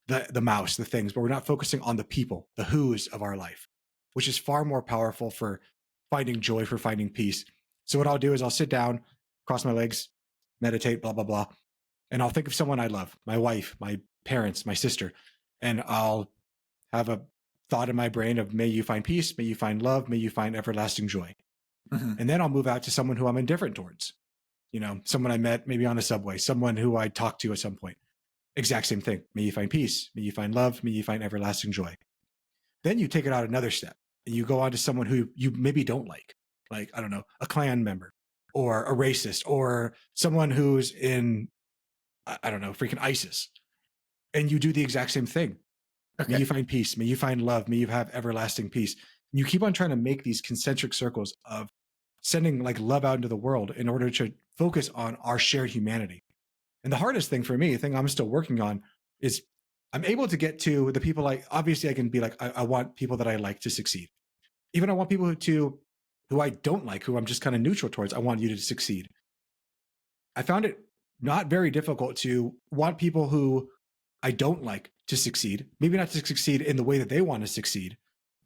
the mouse, the things, but we're not focusing on the people, the who's of our life, which is far more powerful for finding joy, for finding peace. So what I'll do is I'll sit down, cross my legs, meditate, blah, blah, blah. And I'll think of someone I love, my wife, my parents, my sister, and I'll have a thought in my brain of, may you find peace, may you find love, may you find everlasting joy. Mhm. And then I'll move out to someone who I'm indifferent towards, you know, someone I met maybe on a subway, someone who I talked to at some point. Exact same thing. May you find peace, may you find love, may you find everlasting joy. Then you take it out another step and you go on to someone who you maybe don't like, I don't know, a Klan member or a racist or someone who's in, I don't know, freaking ISIS. And you do the exact same thing. May Okay. you find peace. May you find love. May you have everlasting peace. And you keep on trying to make these concentric circles of sending like love out into the world in order to focus on our shared humanity. And the hardest thing for me, the thing I'm still working on, is I'm able to get to the people obviously I can be like, I want people that I like to succeed. Even I want people who I don't like, who I'm just kind of neutral towards. I want you to succeed. I found it not very difficult to want people who I don't like to succeed, maybe not to succeed in the way that they want to succeed,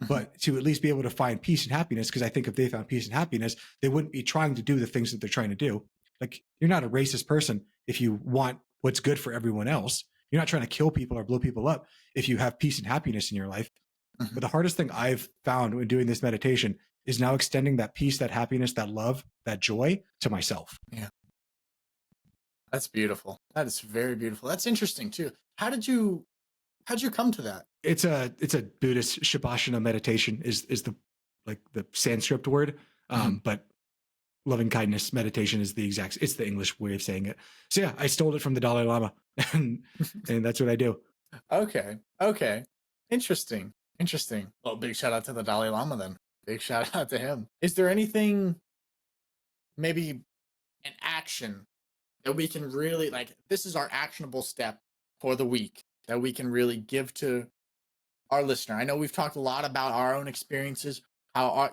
Mhm. but to at least be able to find peace and happiness. Because I think if they found peace and happiness, they wouldn't be trying to do the things that they're trying to do. Like, you're not a racist person if you want what's good for everyone else. You're not trying to kill people or blow people up if you have peace and happiness in your life. But Mhm. the hardest thing I've found when doing this meditation is now extending that peace, that happiness, that love, that joy to myself. Yeah, that's beautiful. That is very beautiful. That's interesting too. How'd you come to that? It's a Buddhist Shavasana meditation is the like the Sanskrit word, Mhm. but loving kindness meditation is it's the English way of saying it. So yeah, I stole it from the Dalai Lama, and that's what I do. Okay. Okay. Interesting. Interesting. Well, big shout out to the Dalai Lama then. Big shout out to him. Is there anything, maybe an action that we can really like, this is our actionable step for the week that we can really give to our listener? I know we've talked a lot about our own experiences, how our,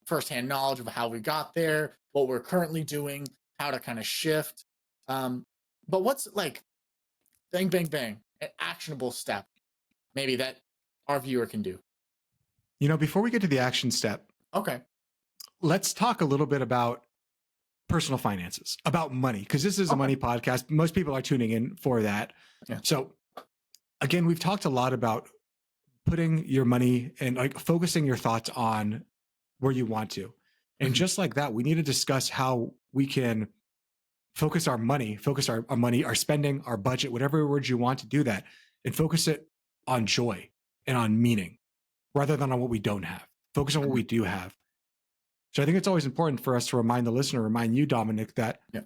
firsthand knowledge of how we got there, what we're currently doing, how to kind of shift. Um, but what's like bang, bang, bang, an actionable step maybe that our viewer can do? Before we get to the action step, Okay. let's talk a little bit about personal finances, about money, because this is a Okay. money podcast. Most people are tuning in for that. Yeah. So again, we've talked a lot about putting your money and like focusing your thoughts on where you want to. And Mhm. just like that, we need to discuss how we can focus our money, focus our money, our spending, our budget, whatever words you want to do that, and focus it on joy and on meaning rather than on what we don't have. Focus on what Mhm. we do have. So I think it's always important for us to remind the listener, remind you, Dominic, that Yeah.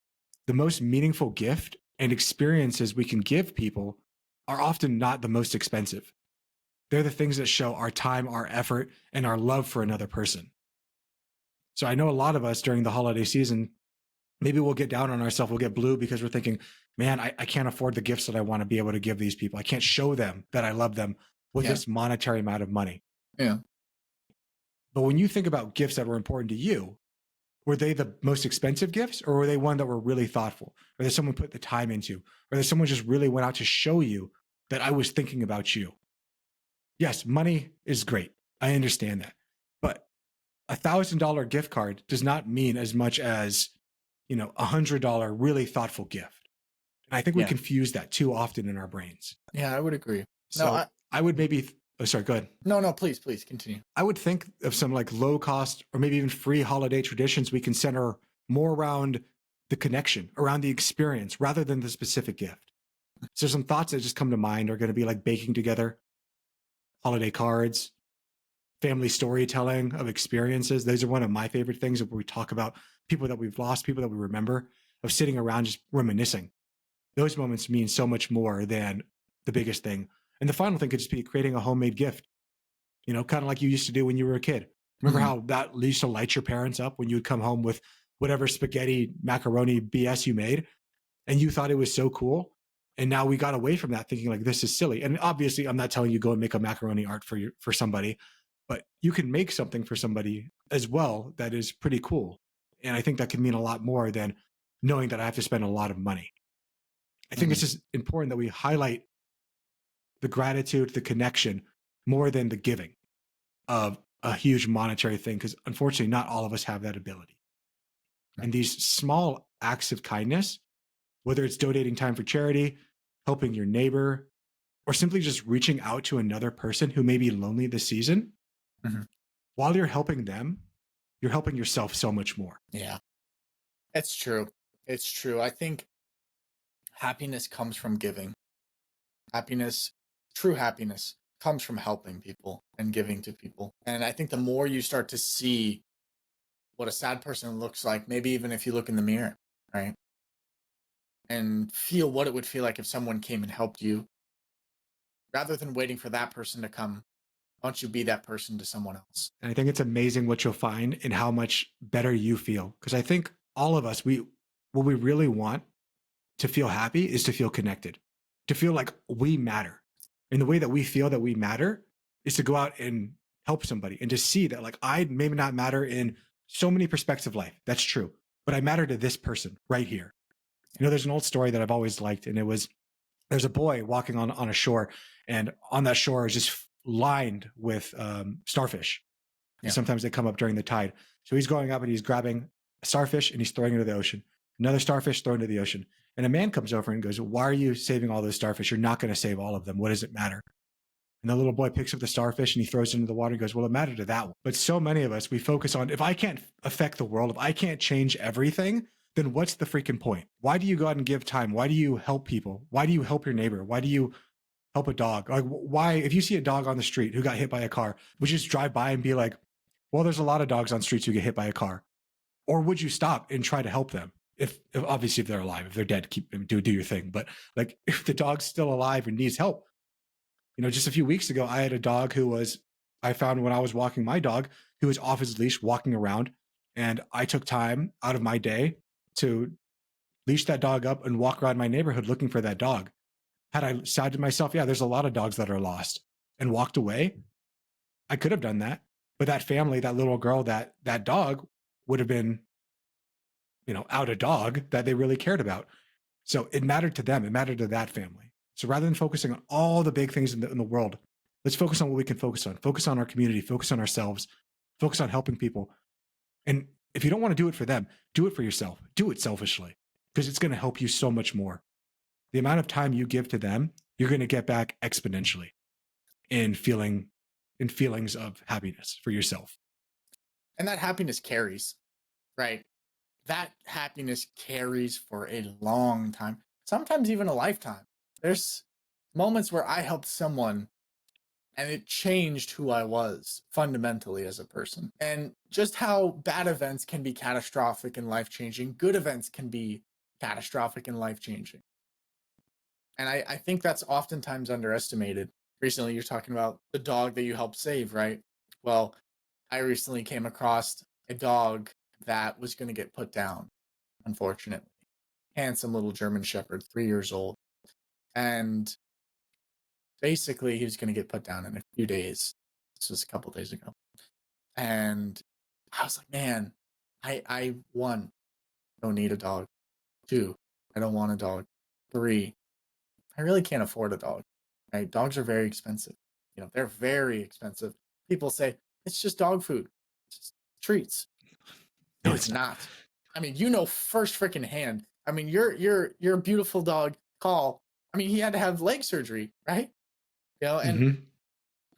the most meaningful gift and experiences we can give people are often not the most expensive. They're the things that show our time, our effort, and our love for another person. So I know a lot of us during the holiday season, maybe we'll get down on ourselves, we'll get blue because we're thinking, man, I can't afford the gifts that I want to be able to give these people. I can't show them that I love them with Yeah. this monetary amount of money. Yeah. But when you think about gifts that were important to you, were they the most expensive gifts, or were they one that were really thoughtful, or that someone put the time into, or that someone just really went out to show you that I was thinking about you? Yes, money is great. I understand that. But $1,000 gift card does not mean as much as, $100 really thoughtful gift. And I think we Yeah. confuse that too often in our brains. Yeah. I would agree. No, So I would maybe, oh, sorry, go ahead. no, please, please continue. I would think of some like low cost or maybe even free holiday traditions we can center more around the connection, around the experience rather than the specific gift. So some thoughts that just come to mind are going to be like baking together, holiday cards, family storytelling of experiences. Those are one of my favorite things where we talk about people that we've lost, people that we remember, of sitting around just reminiscing. Those moments mean so much more than the biggest thing. And the final thing could just be creating a homemade gift, kind of like you used to do when you were a kid. Remember Mhm. how that used to light your parents up when you would come home with whatever spaghetti, macaroni BS you made, and you thought it was so cool. And now we got away from that thinking like this is silly. And obviously I'm not telling you go and make a macaroni art for somebody, but you can make something for somebody as well that is pretty cool. And I think that can mean a lot more than knowing that I have to spend a lot of money. I think it's Mhm. just important that we highlight the gratitude, the connection more than the giving of a huge monetary thing, because unfortunately, not all of us have that ability. Yeah. And these small acts of kindness, whether it's donating time for charity, helping your neighbor, or simply just reaching out to another person who may be lonely this season, Mhm. while you're helping them, you're helping yourself so much more. Yeah. It's true. It's true. I think happiness comes from giving. Happiness, true happiness, comes from helping people and giving to people. And I think the more you start to see what a sad person looks like, maybe even if you look in the mirror, right? And feel what it would feel like if someone came and helped you, rather than waiting for that person to come, why don't you be that person to someone else? And I think it's amazing what you'll find and how much better you feel. Because I think all of us, what we really want to feel happy is to feel connected, to feel like we matter. And the way that we feel that we matter is to go out and help somebody and to see that like I may not matter in so many perspectives of life. That's true. But I matter to this person right here. There's an old story that I've always liked, and it was there's a boy walking on a shore, and on that shore is just lined with starfish because Yeah. sometimes they come up during the tide. So he's going up and he's grabbing a starfish and he's throwing it into the ocean. Another starfish thrown into the ocean. And a man comes over and goes, "Why are you saving all those starfish? You're not going to save all of them. What does it matter?" And the little boy picks up the starfish and he throws it into the water and goes, "Well, it mattered to that one." But so many of us, we focus on, if I can't affect the world, if I can't change everything, then what's the freaking point? Why do you go out and give time? Why do you help people? Why do you help your neighbor? Why do you help a dog? Like, why, if you see a dog on the street who got hit by a car, would you just drive by and be like, well, there's a lot of dogs on streets who get hit by a car? Or would you stop and try to help them? If obviously if they're alive, if they're dead, keep do your thing. But like if the dog's still alive and needs help, just a few weeks ago, I had a dog I found when I was walking my dog, who was off his leash walking around. And I took time out of my day to leash that dog up and walk around my neighborhood looking for that dog. Had I said to myself, yeah, there's a lot of dogs that are lost and walked away, I could have done that. But that family, that little girl, that dog would have been, out a dog that they really cared about. So it mattered to them. It mattered to that family. So rather than focusing on all the big things in the world, let's focus on what we can focus on. Focus on our community, focus on ourselves, focus on helping people. And if you don't want to do it for them, do it for yourself. Do it selfishly because it's going to help you so much more. The amount of time you give to them, you're going to get back exponentially in feelings of happiness for yourself. And that happiness carries, right? That happiness carries for a long time, sometimes even a lifetime. There's moments where I helped someone and it changed who I was fundamentally as a person. And just how bad events can be catastrophic and life changing, good events can be catastrophic and life changing. And I think that's oftentimes underestimated. Recently, you're talking about the dog that you helped save, right? Well, I recently came across a dog that was going to get put down, unfortunately. Handsome little German Shepherd, 3 years old. And basically, he was going to get put down in a few days. This was a couple days ago. And I was like, man, one, don't need a dog. Two, I don't want a dog. Three, I really can't afford a dog. Right? Dogs are very expensive. They're very expensive. People say it's just dog food, it's just treats. No, It is it's not. not. I mean, first freaking hand. I mean, your beautiful dog, Call. I mean, he had to have leg surgery, right? And Mm-hmm.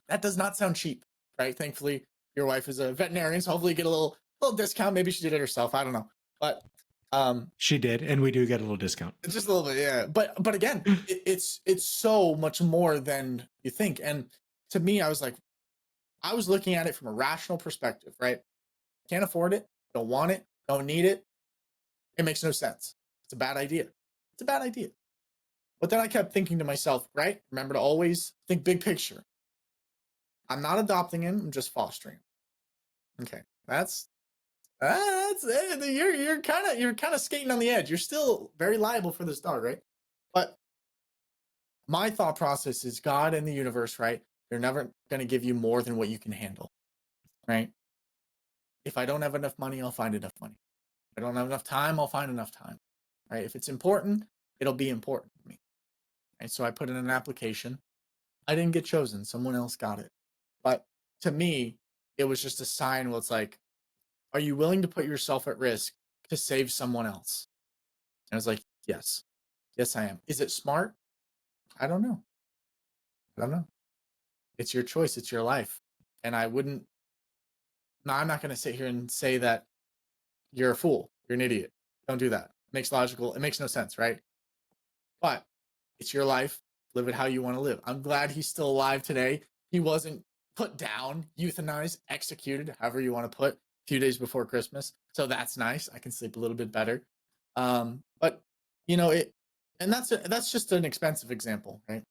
that does not sound cheap, right? Thankfully, your wife is a veterinarian, so hopefully you get a little discount. Maybe she did it herself. I don't know, but She did, and we do get a little discount. just a little bit, yeah. But again, it's so much more than you think. And to me, I was looking at it from a rational perspective, right? Can't afford it, don't want it, don't need it. It makes no sense. It's a bad idea. It's a bad idea. But then I kept thinking to myself, right? Remember to always think big picture. I'm not adopting him, I'm just fostering him. Okay. That's it. You're kind of skating on the edge. You're still very liable for this dog, right? But my thought process is God and the universe, right? They're never going to give you more than what you can handle, right? If I don't have enough money, I'll find enough money. If I don't have enough time, I'll find enough time, right? If it's important, it'll be important to me. And so I put in an application. I didn't get chosen. Someone else got it. But to me, it was just a sign where it's like, are you willing to put yourself at risk to save someone else? And I was like, yes. Yes, I am. Is it smart? I don't know. I don't know. It's your choice. It's your life. And I wouldn't, no, I'm not going to sit here and say that you're a fool. You're an idiot. Don't do that. It makes no sense, right? But it's your life. Live it how you want to live. I'm glad he's still alive today. He wasn't put down, euthanized, executed, however you want to put, a few days before Christmas. So that's nice. I can sleep a little bit better. But it, and that's just an expensive example, right?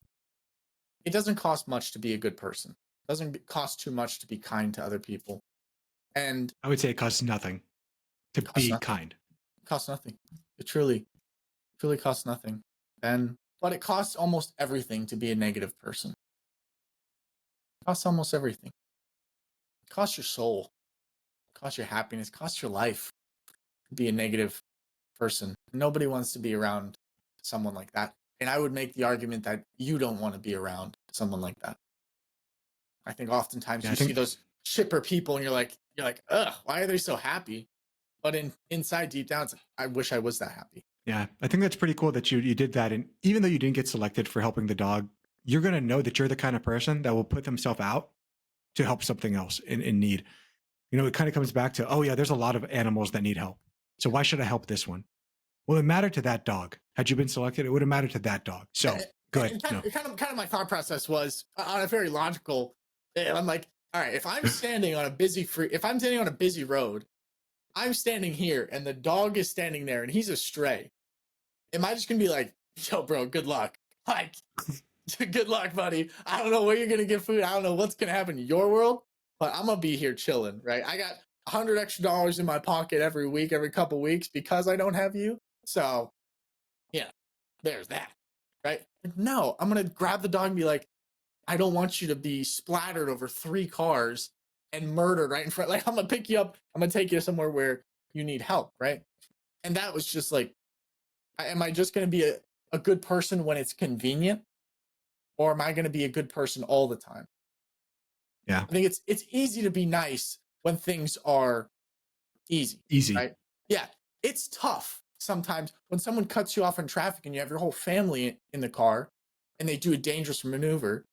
It doesn't cost much to be a good person. It doesn't cost too much to be kind to other people. And I would say it costs nothing to it costs be nothing. kind. It costs nothing. It truly costs nothing. But it costs almost everything to be a negative person. It costs almost everything. It costs your soul. It costs your happiness. It costs your life to be a negative person. Nobody wants to be around someone like that. And I would make the argument that you don't want to be around someone like that. I think oftentimes Yeah, I you see think those chipper people and you're like, ugh, why are they so happy? But inside deep down, it's like, I wish I was that happy. yeah, I think that's pretty cool that you did that. And even though you didn't get selected for helping the dog, you're gonna know that you're the kind of person that will put themselves out to help something else in need. You know, it kind of comes back to, oh yeah, there's a lot of animals that need help. So why should I help this one? Well, it mattered to that dog. Had you been selected, it would have mattered to that dog. So good. And kind No. of, kind of my thought process was on a very logical. I'm like, all right, if I'm standing on a if I'm standing on a busy road, I'm standing here, and the dog is standing there, and he's a stray. Am I just gonna be like, yo, bro, good luck? Like, good luck, buddy. I don't know where you're gonna get food. I don't know what's gonna happen in your world, but I'm gonna be here chilling, right? I got $100 extra in my pocket every week, every couple weeks because I don't have you. So yeah, there's that, right? No, I'm gonna grab the dog and be like, I don't want you to be splattered over 3 cars and murdered right in front. Like, I'm gonna pick you up. I'm gonna take you somewhere where you need help, right? And that was just like, am I just gonna be a good person when it's convenient, or am I gonna be a good person all the time? Yeah. I think it's easy to be nice when things are easy, Easy. right? Yeah, it's tough sometimes when someone cuts you off in traffic and you have your whole family in the car and they do a dangerous maneuver.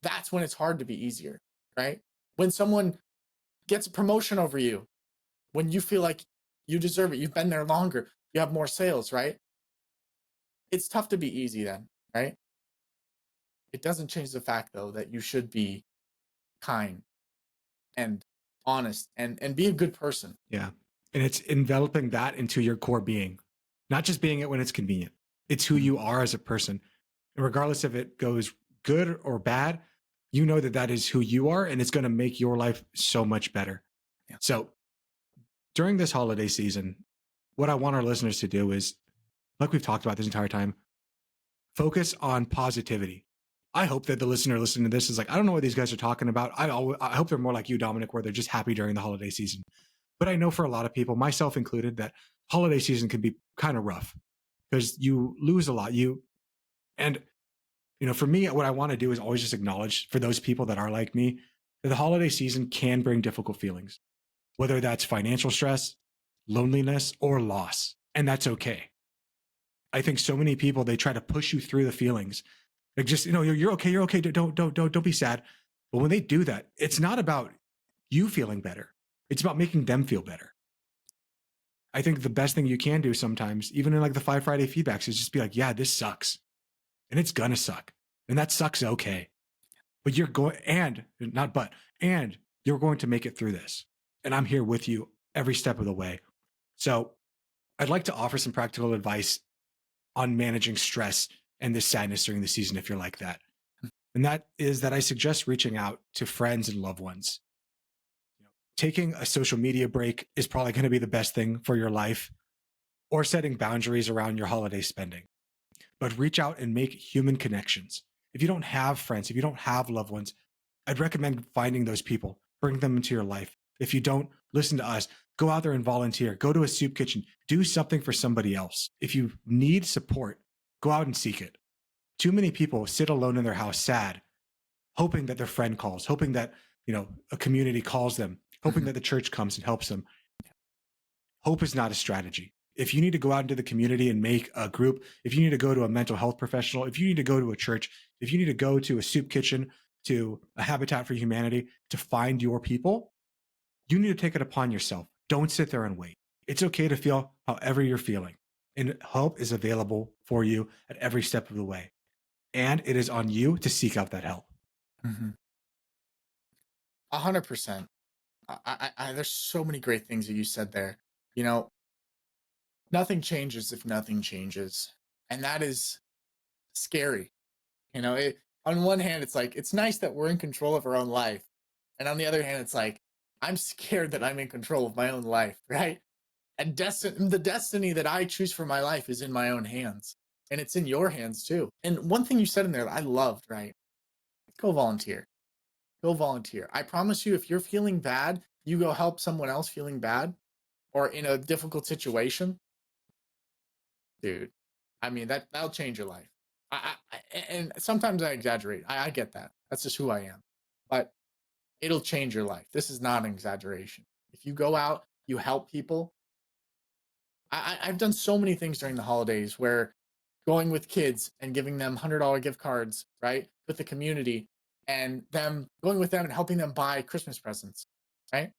That's when it's hard to be easier, right? When someone gets a promotion over you, when you feel like you deserve it, you've been there longer, you have more sales, right? It's tough to be easy then, right? It doesn't change the fact though that you should be kind and honest and be a good person. Yeah. And it's enveloping that into your core being, not just being it when it's convenient. It's who Mhm. you are as a person. And regardless if it goes good or bad, you know that that is who you are and it's going to make your life so much better. Yeah. So during this holiday season, what I want our listeners to do is, like we've talked about this entire time, focus on positivity. I hope that the listener listening to this is like, I don't know what these guys are talking about. I hope they're more like you, Dominic, where they're just happy during the holiday season. But I know for a lot of people, myself included, that holiday season can be kind of rough because you lose a lot. And for me, what I want to do is always just acknowledge for those people that are like me that the holiday season can bring difficult feelings, whether that's financial stress, loneliness, or loss. And that's okay. I think so many people, they try to push you through the feelings. Like, just, you're okay. You're okay. Don't be sad. But when they do that, it's not about you feeling better. It's about making them feel better. I think the best thing you can do sometimes, even in like the Five Friday feedbacks, is just be like, yeah, this sucks. And it's gonna suck. And that sucks okay. But you're going, and not but, and you're going to make it through this. And I'm here with you every step of the way. So I'd like to offer some practical advice on managing stress and this sadness during the season if you're like that. And that is that I suggest reaching out to friends and loved ones. Taking a social media break is probably going to be the best thing for your life, or setting boundaries around your holiday spending. But reach out and make human connections. If you don't have friends, if you don't have loved ones, I'd recommend finding those people, bring them into your life. If you don't, listen to us. Go out there and volunteer. Go to a soup kitchen. Do something for somebody else. If you need support, go out and seek it. Too many people sit alone in their house sad, hoping that their friend calls, hoping that, a community calls them, hoping Mhm. that the church comes and helps them. Hope is not a strategy. If you need to go out into the community and make a group, if you need to go to a mental health professional, if you need to go to a church, if you need to go to a soup kitchen, to a Habitat for Humanity to find your people, you need to take it upon yourself. Don't sit there and wait. It's okay to feel however you're feeling, and help is available for you at every step of the way. And it is on you to seek out that help. Mhm. 100%. There's so many great things that you said there. You know, nothing changes if nothing changes, and that is scary. On one hand, it's like it's nice that we're in control of our own life, and on the other hand, it's like I'm scared that I'm in control of my own life, right? And the destiny that I choose for my life is in my own hands, and it's in your hands too. And one thing you said in there that I loved, right? Go volunteer. Go volunteer. I promise you, if you're feeling bad, you go help someone else feeling bad or in a difficult situation, dude. I mean, that'll change your life. And sometimes I exaggerate. I get that. That's just who I am. but it'll change your life. This is not an exaggeration. If you go out, you help people. I've done so many things during the holidays where going with kids and giving them $100 gift cards, right, with the community, and them going with them and helping them buy Christmas presents, right?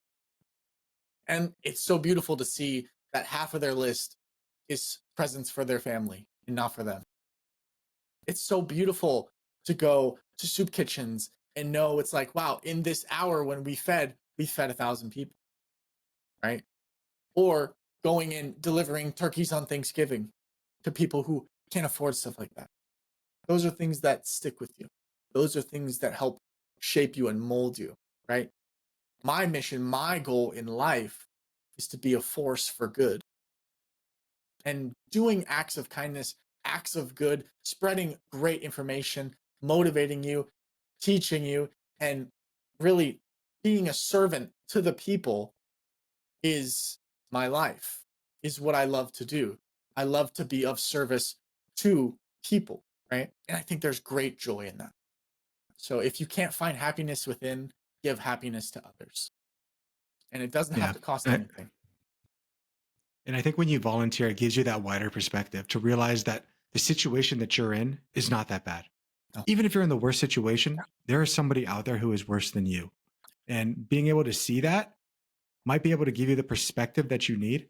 And it's so beautiful to see that half of their list is presents for their family and not for them. It's so beautiful to go to soup kitchens and know it's like, wow, in this hour when we fed 1,000 people, right? Or going and delivering turkeys on Thanksgiving to people who can't afford stuff like that. Those are things that stick with you. Those are things that help shape you and mold you, right? My mission, my goal in life is to be a force for good and doing acts of kindness, acts of good, spreading great information, motivating you, teaching you, and really being a servant to the people is my life, is what I love to do. I love to be of service to people, right? And I think there's great joy in that. So if you can't find happiness within, give happiness to others. And it doesn't have Yeah. to cost I- anything. And I think when you volunteer, it gives you that wider perspective to realize that the situation that you're in is not that bad. No. Even if you're in the worst situation, there is somebody out there who is worse than you. And being able to see that might be able to give you the perspective that you need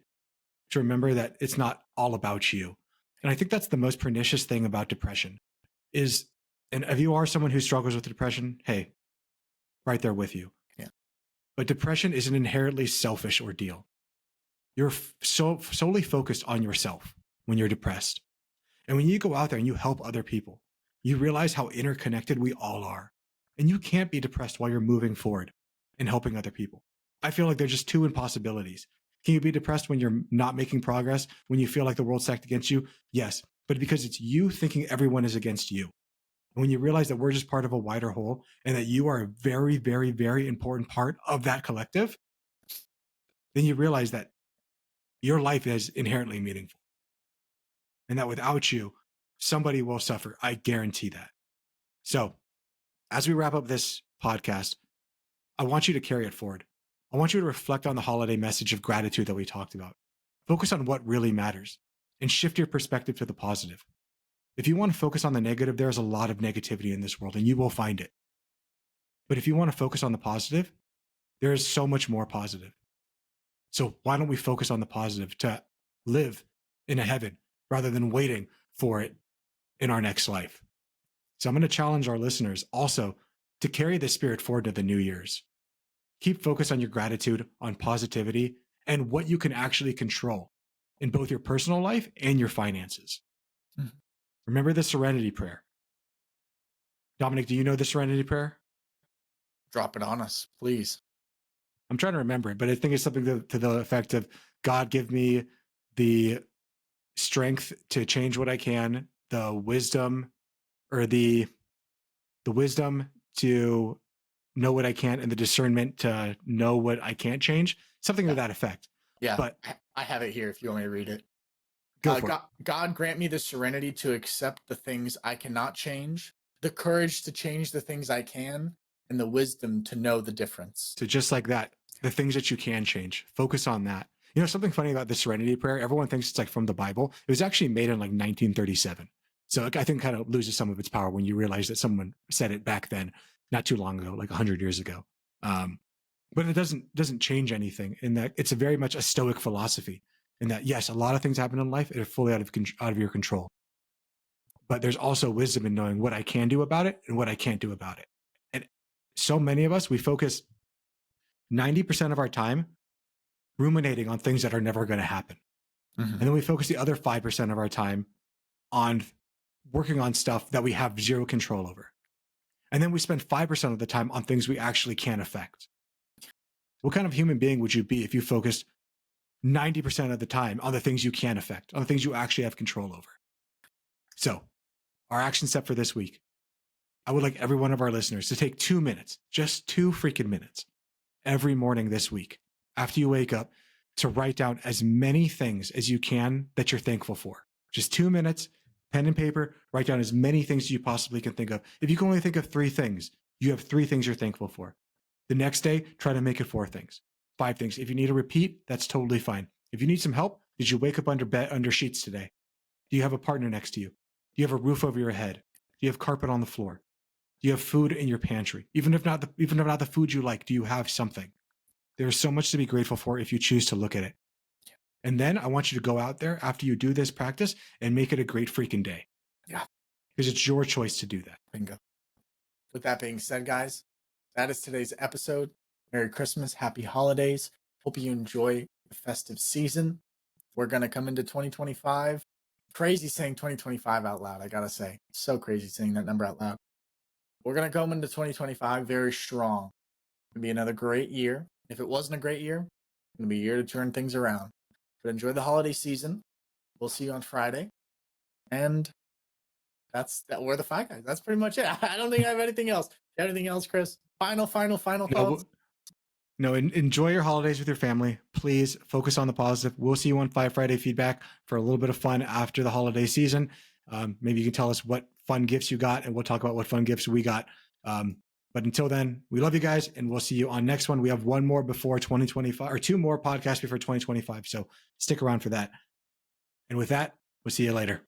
to remember that it's not all about you. And I think that's the most pernicious thing about depression is, and if you are someone who struggles with depression, hey, right there with you. Yeah. But depression is an inherently selfish ordeal. You're solely focused on yourself when you're depressed. And when you go out there and you help other people, you realize how interconnected we all are. And you can't be depressed while you're moving forward and helping other people. I feel like there's just two impossibilities. Can you be depressed when you're not making progress, when you feel like the world's stacked against you? Yes, but because it's you thinking everyone is against you. And when you realize that we're just part of a wider whole and that you are a very, very, very important part of that collective, then you realize that your life is inherently meaningful and that without you, somebody will suffer. I guarantee that. So, as we wrap up this podcast, I want you to carry it forward. I want you to reflect on the holiday message of gratitude that we talked about. Focus on what really matters and shift your perspective to the positive. If you want to focus on the negative, there's a lot of negativity in this world and you will find it. But if you want to focus on the positive, there is so much more positive. So why don't we focus on the positive to live in a heaven rather than waiting for it in our next life? So I'm going to challenge our listeners also to carry this spirit forward to the New Year's. Keep focused on your gratitude, on positivity, and what you can actually control in both your personal life and your finances. Mhm. Remember the Serenity Prayer. Dominic, do you know the Serenity Prayer? Drop it on us, please. I'm trying to remember it, but I think it's something to the effect of God, give me the strength to change what I can, the wisdom or the wisdom to know what I can, and the discernment to know what I can't change, something to Yeah. that effect. Yeah. But I have it here if you want me to read it. go for it. God grant me the serenity to accept the things I cannot change, the courage to change the things I can, and the wisdom to know the difference. So just like that, the things that you can change, focus on that. You know, something funny about the Serenity Prayer, everyone thinks it's like from the Bible. It was actually made in like 1937. So I think kind of loses some of its power when you realize that someone said it back then, not too long ago, like 100 years ago. But it doesn't change anything in that it's a very much a stoic philosophy in that, yes, a lot of things happen in life that are fully out of your control. But there's also wisdom in knowing what I can do about it and what I can't do about it. And so many of us, we focus 90% of our time ruminating on things that are never going to happen. Mhm. And then we focus the other 5% of our time on working on stuff that we have zero control over. And then we spend 5% of the time on things we actually can't affect. What kind of human being would you be if you focused 90% of the time on the things you can affect, on the things you actually have control over? So, our action step for this week, I would like every one of our listeners to take 2 minutes, just 2 freaking minutes, every morning this week, after you wake up, to write down as many things as you can that you're thankful for. Just 2 minutes, pen and paper, write down as many things as you possibly can think of. If you can only think of 3 things, You have 3 things you're thankful for. The next day, try to make it 4 things, 5 things. If you need a repeat, that's totally fine. If you need some help, did you wake up under sheets today? Do you have a partner next to you? Do you have a roof over your head? Do you have carpet on the floor? Do you have food in your pantry? Even if not the food you like, do you have something? There's so much to be grateful for if you choose to look at it. And then I want you to go out there after you do this practice and make it a great freaking day. Yeah. Because it's your choice to do that. Bingo. With that being said, guys, that is today's episode. Merry Christmas. Happy holidays. Hope you enjoy the festive season. We're going to come into 2025. Crazy saying 2025 out loud, I got to say. So crazy saying that number out loud. We're going to come into 2025 very strong. It's going to be another great year. If it wasn't a great year, it's going to be a year to turn things around. But enjoy the holiday season. We'll see you on Friday. And we're the Five Guys. That's pretty much it. I don't think I have anything else. You have anything else, Chris? Final thoughts? No, enjoy your holidays with your family. Please focus on the positive. We'll see you on Five Friday Feedback for a little bit of fun after the holiday season. Maybe you can tell us what fun gifts you got, and we'll talk about what fun gifts we got. But until then, we love you guys, and we'll see you on next one. We have one more before 2025, or 2 more podcasts before 2025. So stick around for that. And with that, we'll see you later.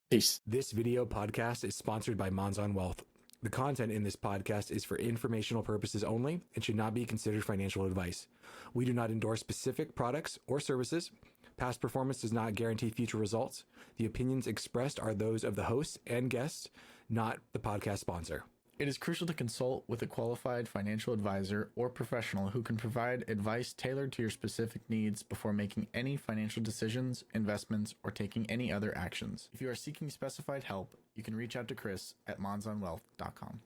Peace. This video podcast is sponsored by Monzon Wealth. The content in this podcast is for informational purposes only and should not be considered financial advice. We do not endorse specific products or services. Past performance does not guarantee future results. The opinions expressed are those of the hosts and guests, not the podcast sponsor. It is crucial to consult with a qualified financial advisor or professional who can provide advice tailored to your specific needs before making any financial decisions, investments, or taking any other actions. If you are seeking specified help, you can reach out to Chris at monzonwealth.com.